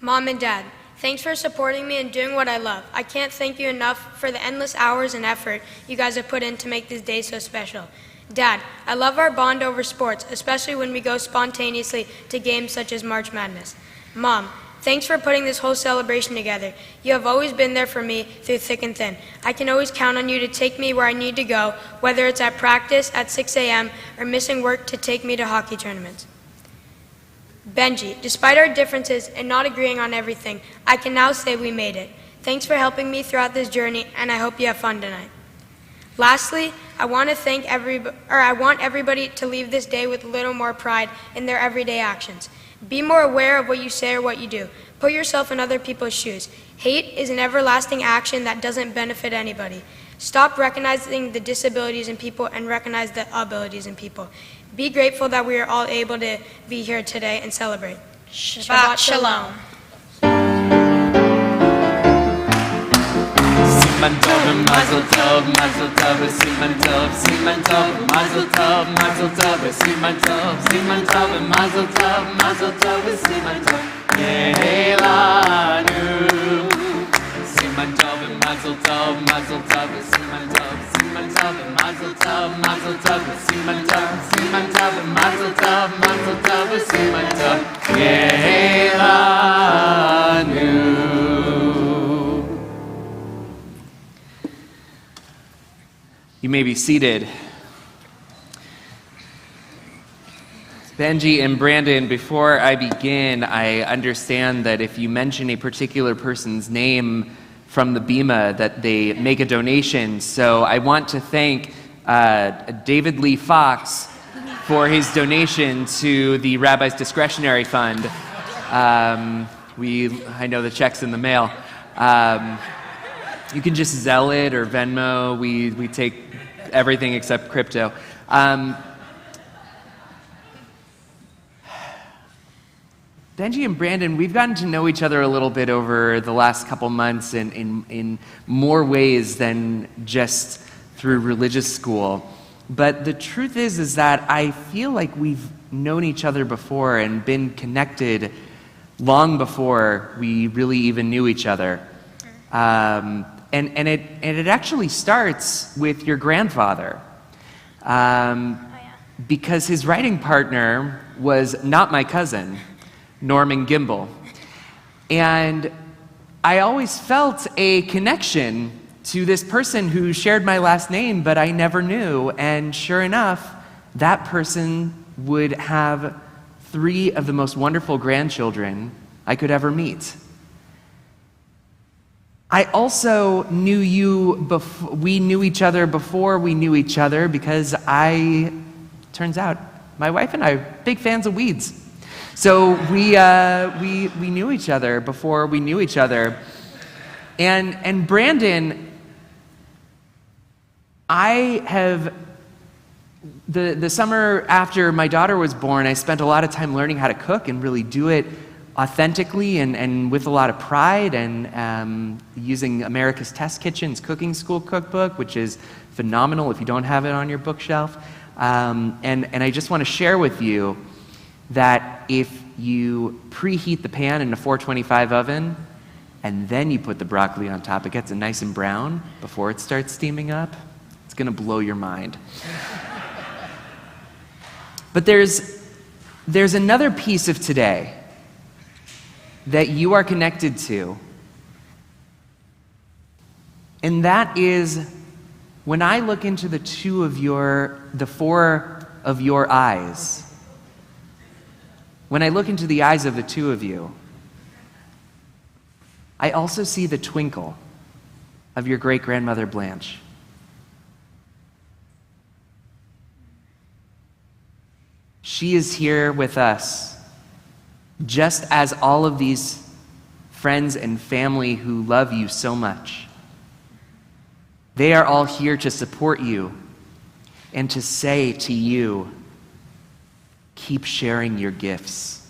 Mom and Dad, thanks for supporting me and doing what I love. I can't thank you enough for the endless hours and effort you guys have put in to make this day so special. Dad, I love our bond over sports, especially when we go spontaneously to games such as March Madness. Mom, thanks for putting this whole celebration together. You have always been there for me through thick and thin. I can always count on you to take me where I need to go, whether it's at practice at 6 a.m. or missing work to take me to hockey tournaments. Benji, despite our differences and not agreeing on everything, I can now say we made it. Thanks for helping me throughout this journey, and I hope you have fun tonight. Lastly, I want everybody to leave this day with a little more pride in their everyday actions. Be more aware of what you say or what you do. Put yourself in other people's shoes. Hate is an everlasting action that doesn't benefit anybody. Stop recognizing the disabilities in people and recognize the abilities in people. Be grateful that we are all able to be here today and celebrate. Shabbat Shalom. Siman tov, mazel tov, siman tov, mazel tov, siman tov, mazel tov, siman tov, yehelanu. Siman tov, mazel tov, siman tov, mazel tov, siman tov, mazel tov, siman tov, yehelanu. You may be seated. Benji and Brandon, before I begin, I understand that if you mention a particular person's name from the Bima, that they make a donation. So I want to thank David Lee Fox for his donation to the Rabbi's Discretionary Fund. I know the check's in the mail. You can just Zelle it or Venmo. We take everything except crypto. Benji and Brandon, we've gotten to know each other a little bit over the last couple months in more ways than just through religious school. But the truth is that I feel like we've known each other before and been connected long before we really even knew each other. And it actually starts with your grandfather, because his writing partner was not my cousin, Norman Gimbel. And I always felt a connection to this person who shared my last name, but I never knew. And sure enough, that person would have 3 of the most wonderful grandchildren I could ever meet. I also knew we knew each other before we knew each other, because turns out, my wife and I are big fans of weeds. So we knew each other before we knew each other. And Brandon, the summer after my daughter was born, I spent a lot of time learning how to cook and really do it authentically and with a lot of pride, and using America's Test Kitchen's Cooking School Cookbook, which is phenomenal if you don't have it on your bookshelf. And I just want to share with you that if you preheat the pan in a 425 oven, and then you put the broccoli on top, it gets it nice and brown before it starts steaming up, it's going to blow your mind. But there's another piece of today that you are connected to, and that is when I look into the 4 of your eyes. When I look into the eyes of the 2 of you, I also see the twinkle of your great-grandmother Blanche. She is here with us, just as all of these friends and family who love you so much. They are all here to support you and to say to you, keep sharing your gifts.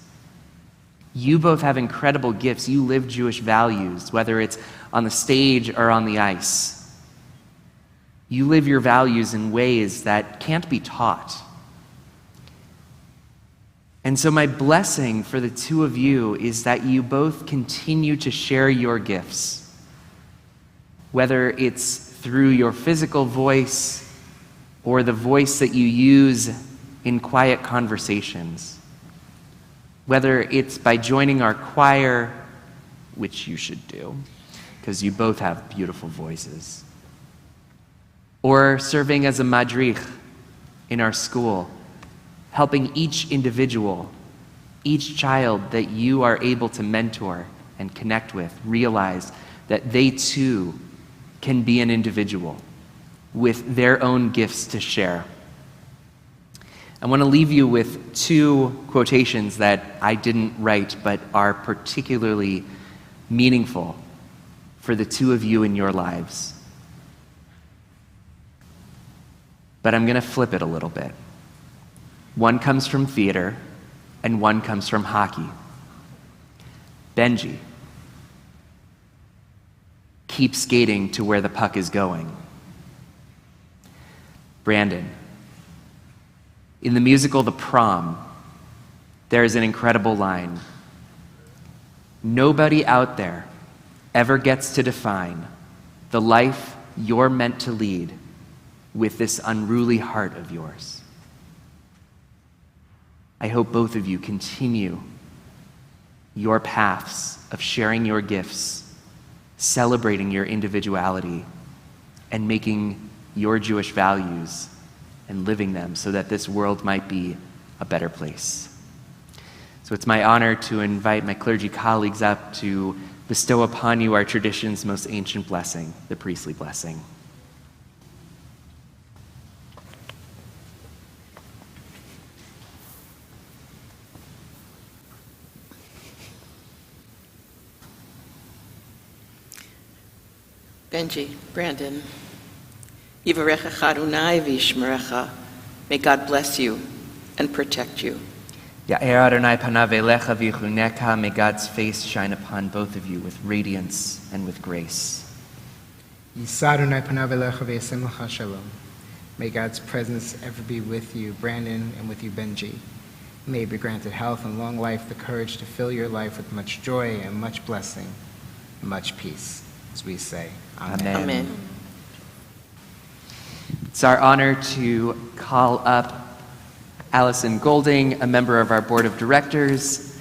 You both have incredible gifts. You live Jewish values, whether it's on the stage or on the ice. You live your values in ways that can't be taught. And so my blessing for the two of you is that you both continue to share your gifts, whether it's through your physical voice or the voice that you use in quiet conversations, whether it's by joining our choir, which you should do, because you both have beautiful voices, or serving as a madrich in our school, helping each individual, each child that you are able to mentor and connect with, realize that they too can be an individual with their own gifts to share. I want to leave you with two quotations that I didn't write but are particularly meaningful for the two of you in your lives. But I'm going to flip it a little bit. One comes from theater and one comes from hockey. Benji, keep skating to where the puck is going. Brandon, in the musical The Prom, there is an incredible line. Nobody out there ever gets to define the life you're meant to lead with this unruly heart of yours. I hope both of you continue your paths of sharing your gifts, celebrating your individuality, and making your Jewish values and living them so that this world might be a better place. So it's my honor to invite my clergy colleagues up to bestow upon you our tradition's most ancient blessing, the priestly blessing. Benji, Brandon, Yivarecha Adonai v'yishmerecha. May God bless you and protect you. Ya'er Adonai panav elecha v'yichuneka. May God's face shine upon both of you with radiance and with grace. Yisa Adonai panav elecha v'yasim lecha shalom. May God's presence ever be with you, Brandon, and with you, Benji. May you be granted health and long life, the courage to fill your life with much joy and much blessing, and much peace, as we say. Amen. Amen. It's our honor to call up Allison Golding, a member of our board of directors,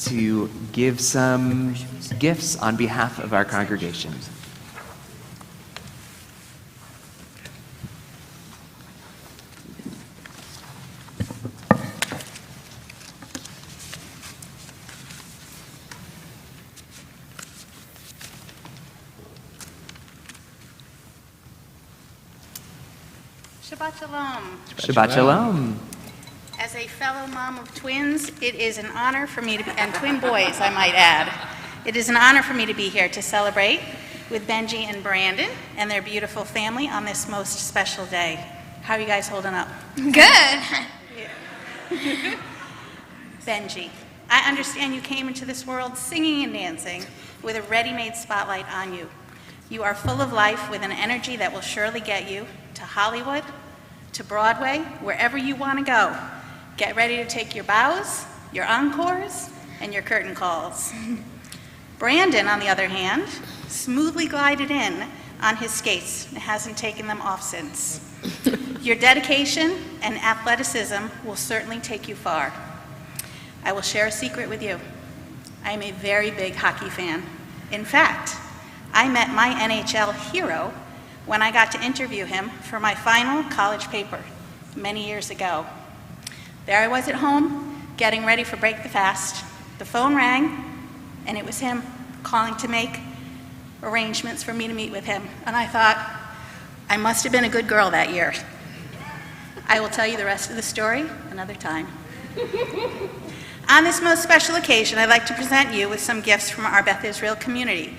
to give some gifts on behalf of our congregation. Shabbat Shalom. Shabbat Shalom. As a fellow mom of twins, it is an honor for me to be, and twin boys, I might add. It is an honor for me to be here to celebrate with Benji and Brandon and their beautiful family on this most special day. How are you guys holding up? Good. Benji, I understand you came into this world singing and dancing with a ready-made spotlight on you. You are full of life with an energy that will surely get you to Hollywood, to Broadway, wherever you want to go. Get ready to take your bows, your encores, and your curtain calls. Brandon, on the other hand, smoothly glided in on his skates and hasn't taken them off since. Your dedication and athleticism will certainly take you far. I will share a secret with you. I am a very big hockey fan. In fact, I met my NHL hero when I got to interview him for my final college paper many years ago. There I was at home, getting ready for break the fast. The phone rang, and it was him calling to make arrangements for me to meet with him. And I thought, I must have been a good girl that year. I will tell you the rest of the story another time. On this most special occasion, I'd like to present you with some gifts from our Beth Israel community.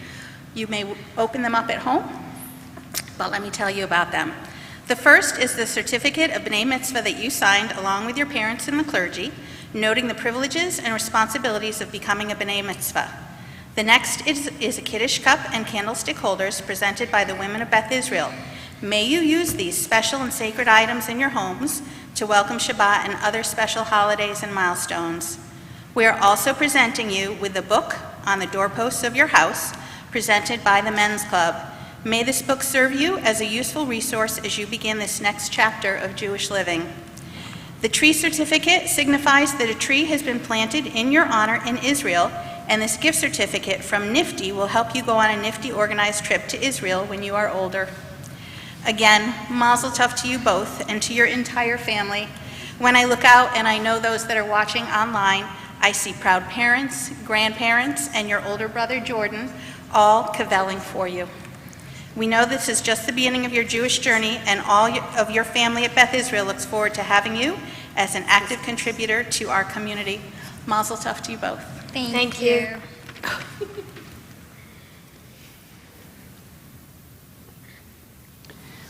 You may open them up at home, but let me tell you about them. The first is the certificate of B'nai Mitzvah that you signed along with your parents and the clergy, noting the privileges and responsibilities of becoming a B'nai Mitzvah. The next is a Kiddush cup and candlestick holders presented by the women of Beth Israel. May you use these special and sacred items in your homes to welcome Shabbat and other special holidays and milestones. We are also presenting you with a book on the doorposts of your house, presented by the Men's Club. May this book serve you as a useful resource as you begin this next chapter of Jewish living. The tree certificate signifies that a tree has been planted in your honor in Israel, and this gift certificate from Nifty will help you go on a Nifty organized trip to Israel when you are older. Again, mazel tov to you both and to your entire family. When I look out and I know those that are watching online, I see proud parents, grandparents, and your older brother Jordan all cavelling for you. We know this is just the beginning of your Jewish journey, and all of your family at Beth Israel looks forward to having you as an active contributor to our community. Mazel tov to you both. Thank you.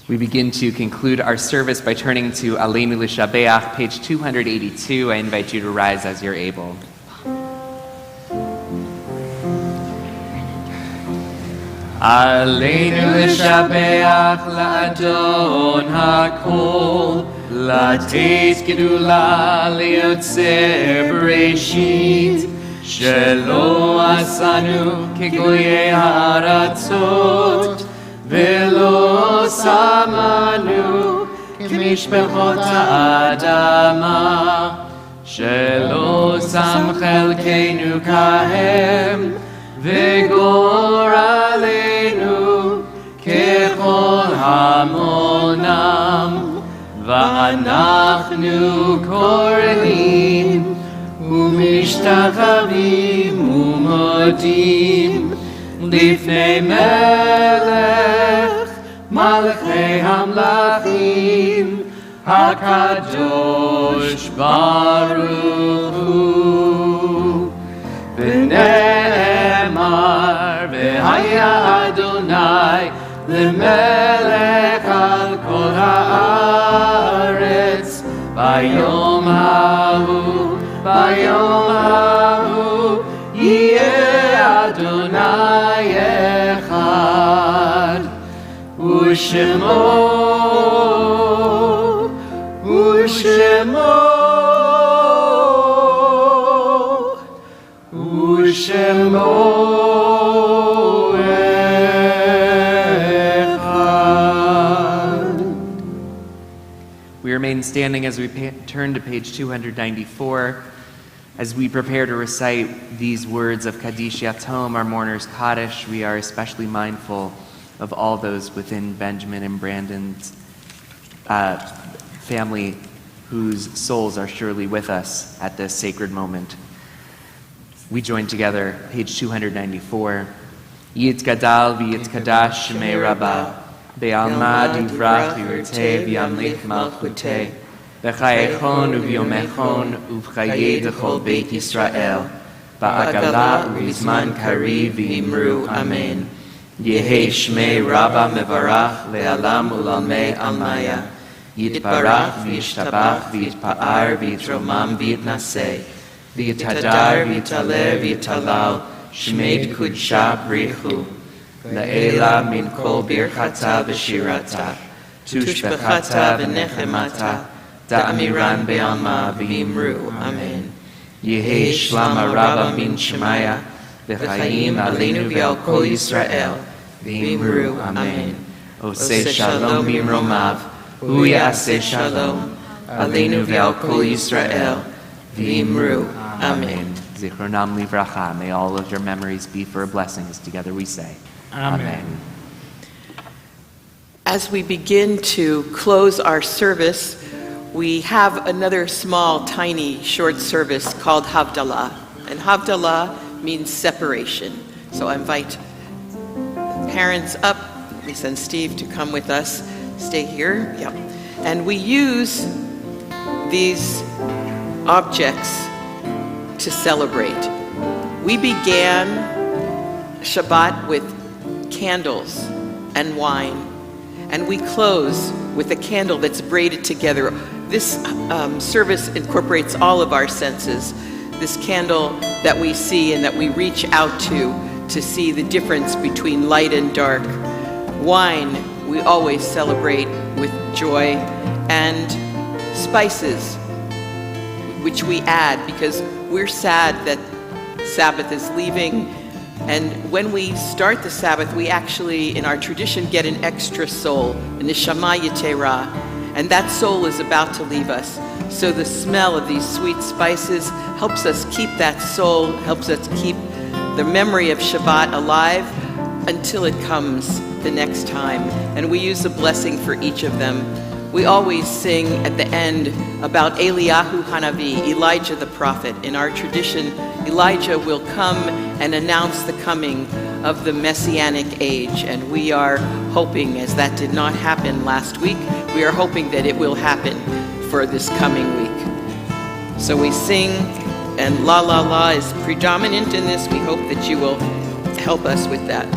We begin to conclude our service by turning to Aleinu L'Shabeach, page 282. I invite you to rise as you're able. Aleinu L'Shabeach L'Adon HaKol, L'Teis Gedula L'Yotzer Bereshit, Shelo Asanu Kegoyei Ha'aratzot, Velo Samanu K'mishpechot Ha'adama, Shelo Sam Chelkeinu Kahem, V'goralenu Kechol Hamonam, V'anachnu Korelim, Umishtachavim Umodim, Lifnei Melech, Malchei Hamlachim, HaKadosh Baruch Hu. V'ne'emar v'haya Adonai l'melech al kol ha'aretz, Bayom hahu yeh Adonai echad, U'shemo echad. We remain standing as we turn to page 294. As we prepare to recite these words of Kaddish Yatom, our mourner's Kaddish, we are especially mindful of all those within Benjamin and Brandon's family whose souls are surely with us at this sacred moment. We join together, page 294. Yitkadal v'yitkadash shemei Rabbah, be'alma divrach yirteh v'yamlich malchuteh, v'chayechon u'vyomechon u'vchayeh d'chol Beit Yisrael, ba'agala u'vizman kariv v'imru amen. Yehei shmei Rabbah mevarach le'alam u'lalmei almaya, yitbarach v'yishtabach v'yitpa'ar v'yitromam v'yitnaseh, v'yitadar v'yitaleh v'yitalal, shmei kudsha brichu, le'ela min kol birchata v'shirata, tushbechata v'nechemata, da'amiran be'alma v'yimru amen. Yehei shlama Rabbah min shemaya, v'chayim aleinu v'al kol Yisrael, v'yimru amen. Oseh shalom mimromav, hu ya'aseh shalom, aleinu v'al kol Yisrael, v'yimru amen. Zichronam livracha, may all of your memories be for blessings. Together we say, amen. As we begin to close our service, we have another small, tiny, short service called Havdalah. And Havdalah means separation. So I invite parents up, Lisa and Steve, to come with us. Stay here. Yep. And we use these objects to celebrate. We began Shabbat with candles and wine, and we close with a candle that's braided together. This service incorporates all of our senses. This candle that we see and that we reach out to see the difference between light and dark. Wine, we always celebrate with joy, and spices, which we add because we're sad that Sabbath is leaving. And when we start the Sabbath, we actually, in our tradition, get an extra soul, a neshama yetera, and that soul is about to leave us. So the smell of these sweet spices helps us keep that soul, helps us keep the memory of Shabbat alive until it comes the next time. And we use a blessing for each of them. We always sing at the end about Eliyahu Hanavi, Elijah the prophet. In our tradition, Elijah will come and announce the coming of the Messianic age. And we are hoping, as that did not happen last week, we are hoping that it will happen for this coming week. So we sing, and La La La is predominant in this. We hope that you will help us with that.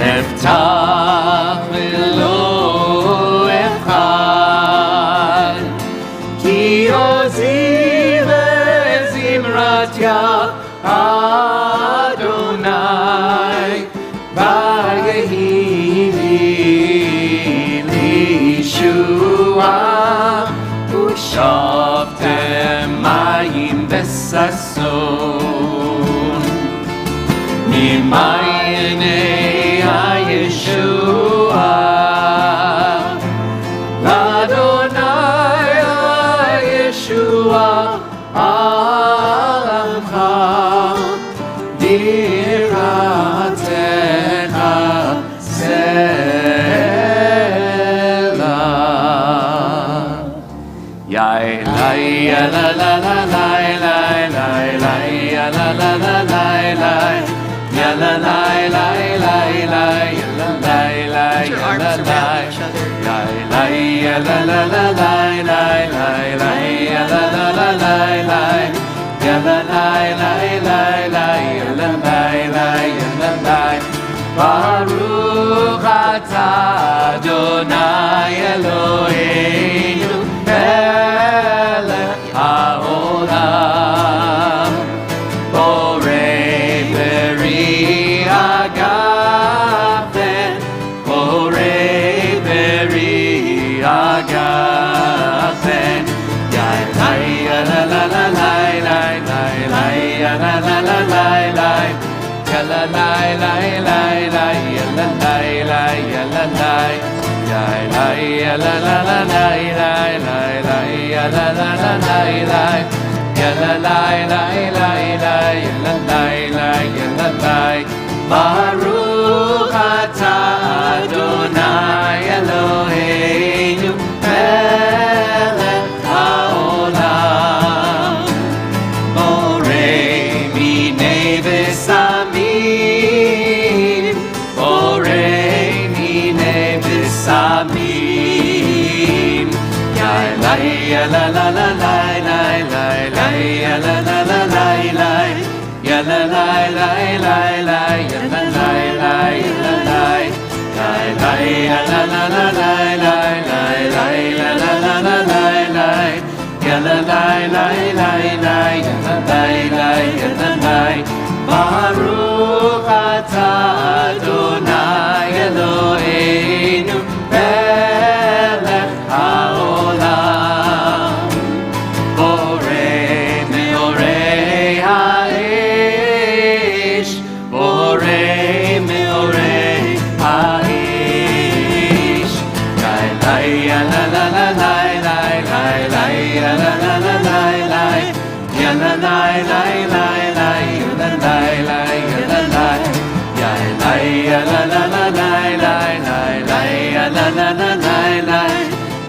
Eftach v'lo echad, ki ozi le'zimrat Adonai, v'yehi l'yeshua, u'shavtem mayim v'sason, mimayinei Yeshua, Adonai Yeshua, Alamcha, Diratecha, Selah. Yai, lai, la, la, la, lai, lai, lai, lai, la, la, la, lai, lai. Ya la la la la la ya la la la ya la la ya la ya la la la la la la ya la la la la la ya la la la la la ya la la la ya la la Baruch atah Adonai Eloheinu melech haolam borei beri agafen borei beri agafen ya la la la la la la la ya la la la la la ya la la la la la ya la la la ya la la ya la la la la la la la ya la la la la la ya la la la la la ya la la la ya la la Baruch atah Adonai Eloheinu melech haolam borei minei v'samim borei minei v'samim ya la la la la la la la ya la la la la la ya la la la la la ya la la la ya la la ya la la la la la la ya la la la la la ya la la la la la ya la la la ya la la Baruch atah Adonai Eloheinu melech haolam borei meorei ha'esh borei meorei ha'esh ya la la la la la la la ya la la la la la ya la la la la la ya la la la ya la la ya la la la la la la la ya la la la la la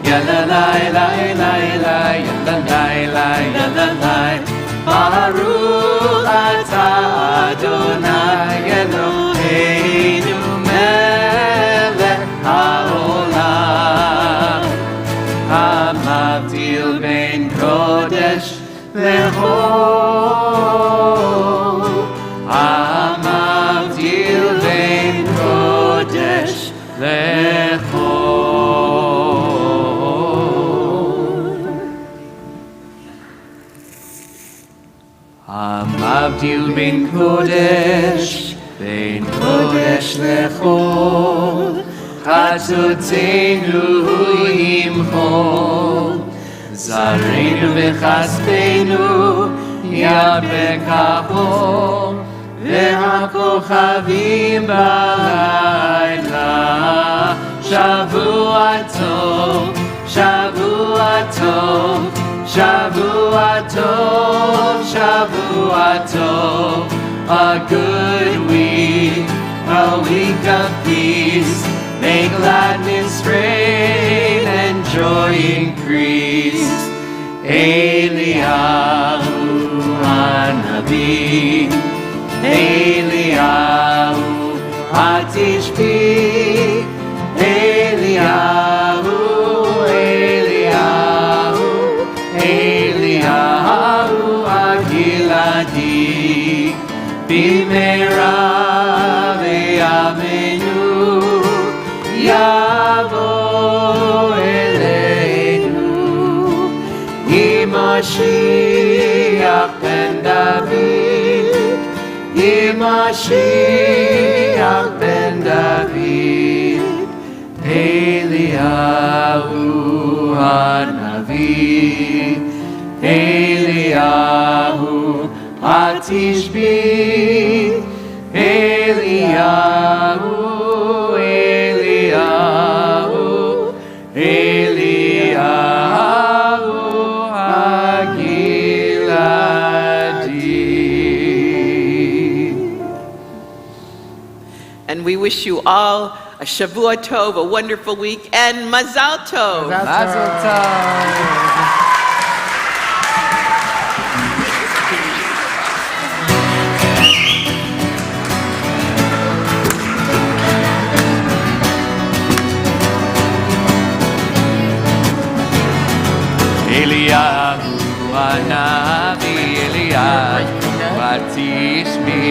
ya la la la la la ya la la la ya la la Baruch atah Adonai Eloheinu melech haolam hamavdil ben kodesh lechol hamavdil המבדיל בין קודש לחול, חטאותינו ימחול, זרענו וכספנו ירבה כחול, והכוכבים בלילה. שבוע טוב, שבוע טוב, שבוע טוב, שבוע טוב. A good week, a week of peace. May gladness reign and joy increase. Eliyahu Hanavi, Eliyahu Hatishbi, Eliyahu, Eliyahu, Eliyahu Agiladi, Bimera ve'amenu, Yavo Eleinu, Mashiach ben David, Mashiach ben David, Eliyahu Hanavi, Eliyahu Hatishbi, Eliyahu, Eliyahu, Eliyahu Hagiladi. And we wish you all a Shavua Tov, a wonderful week, and Mazal Tov. Mazel tov. Eliyahu Hanavi, Eliyahu Hatishbi,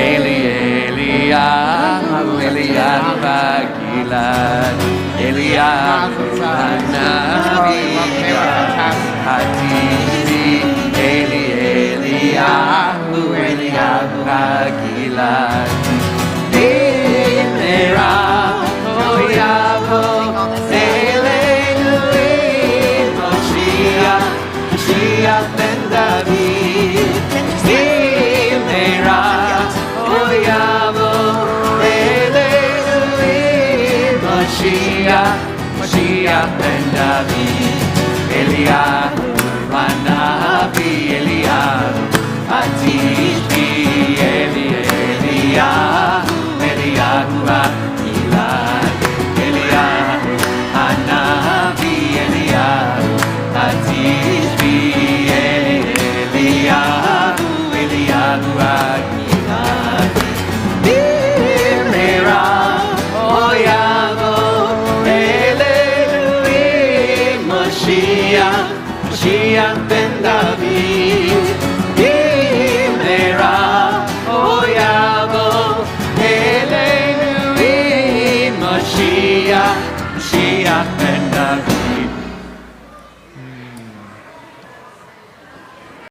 Eliyahu, Eliyahu Hagilad, Eliyahu Hanavi, Hatishbi, Eliyahu, Eliyahu Hagilad, Bimera Oyavo, Mashiach ben David, Bimera Oyavo Eleinu, Mashiach ben David, Eliyahu Hanavi, Eliyahu Hatishbi, Eliyahu, Eliyahu Hagilad, Eliyahu Hanavi, Eliyahu Hatishbi, Eliyahu, Eliyahu Hagilad, Bimera Oyavo Eleinu, Mashiach ben David, Bimera Oyavo Eleinu, Mashiach ben David.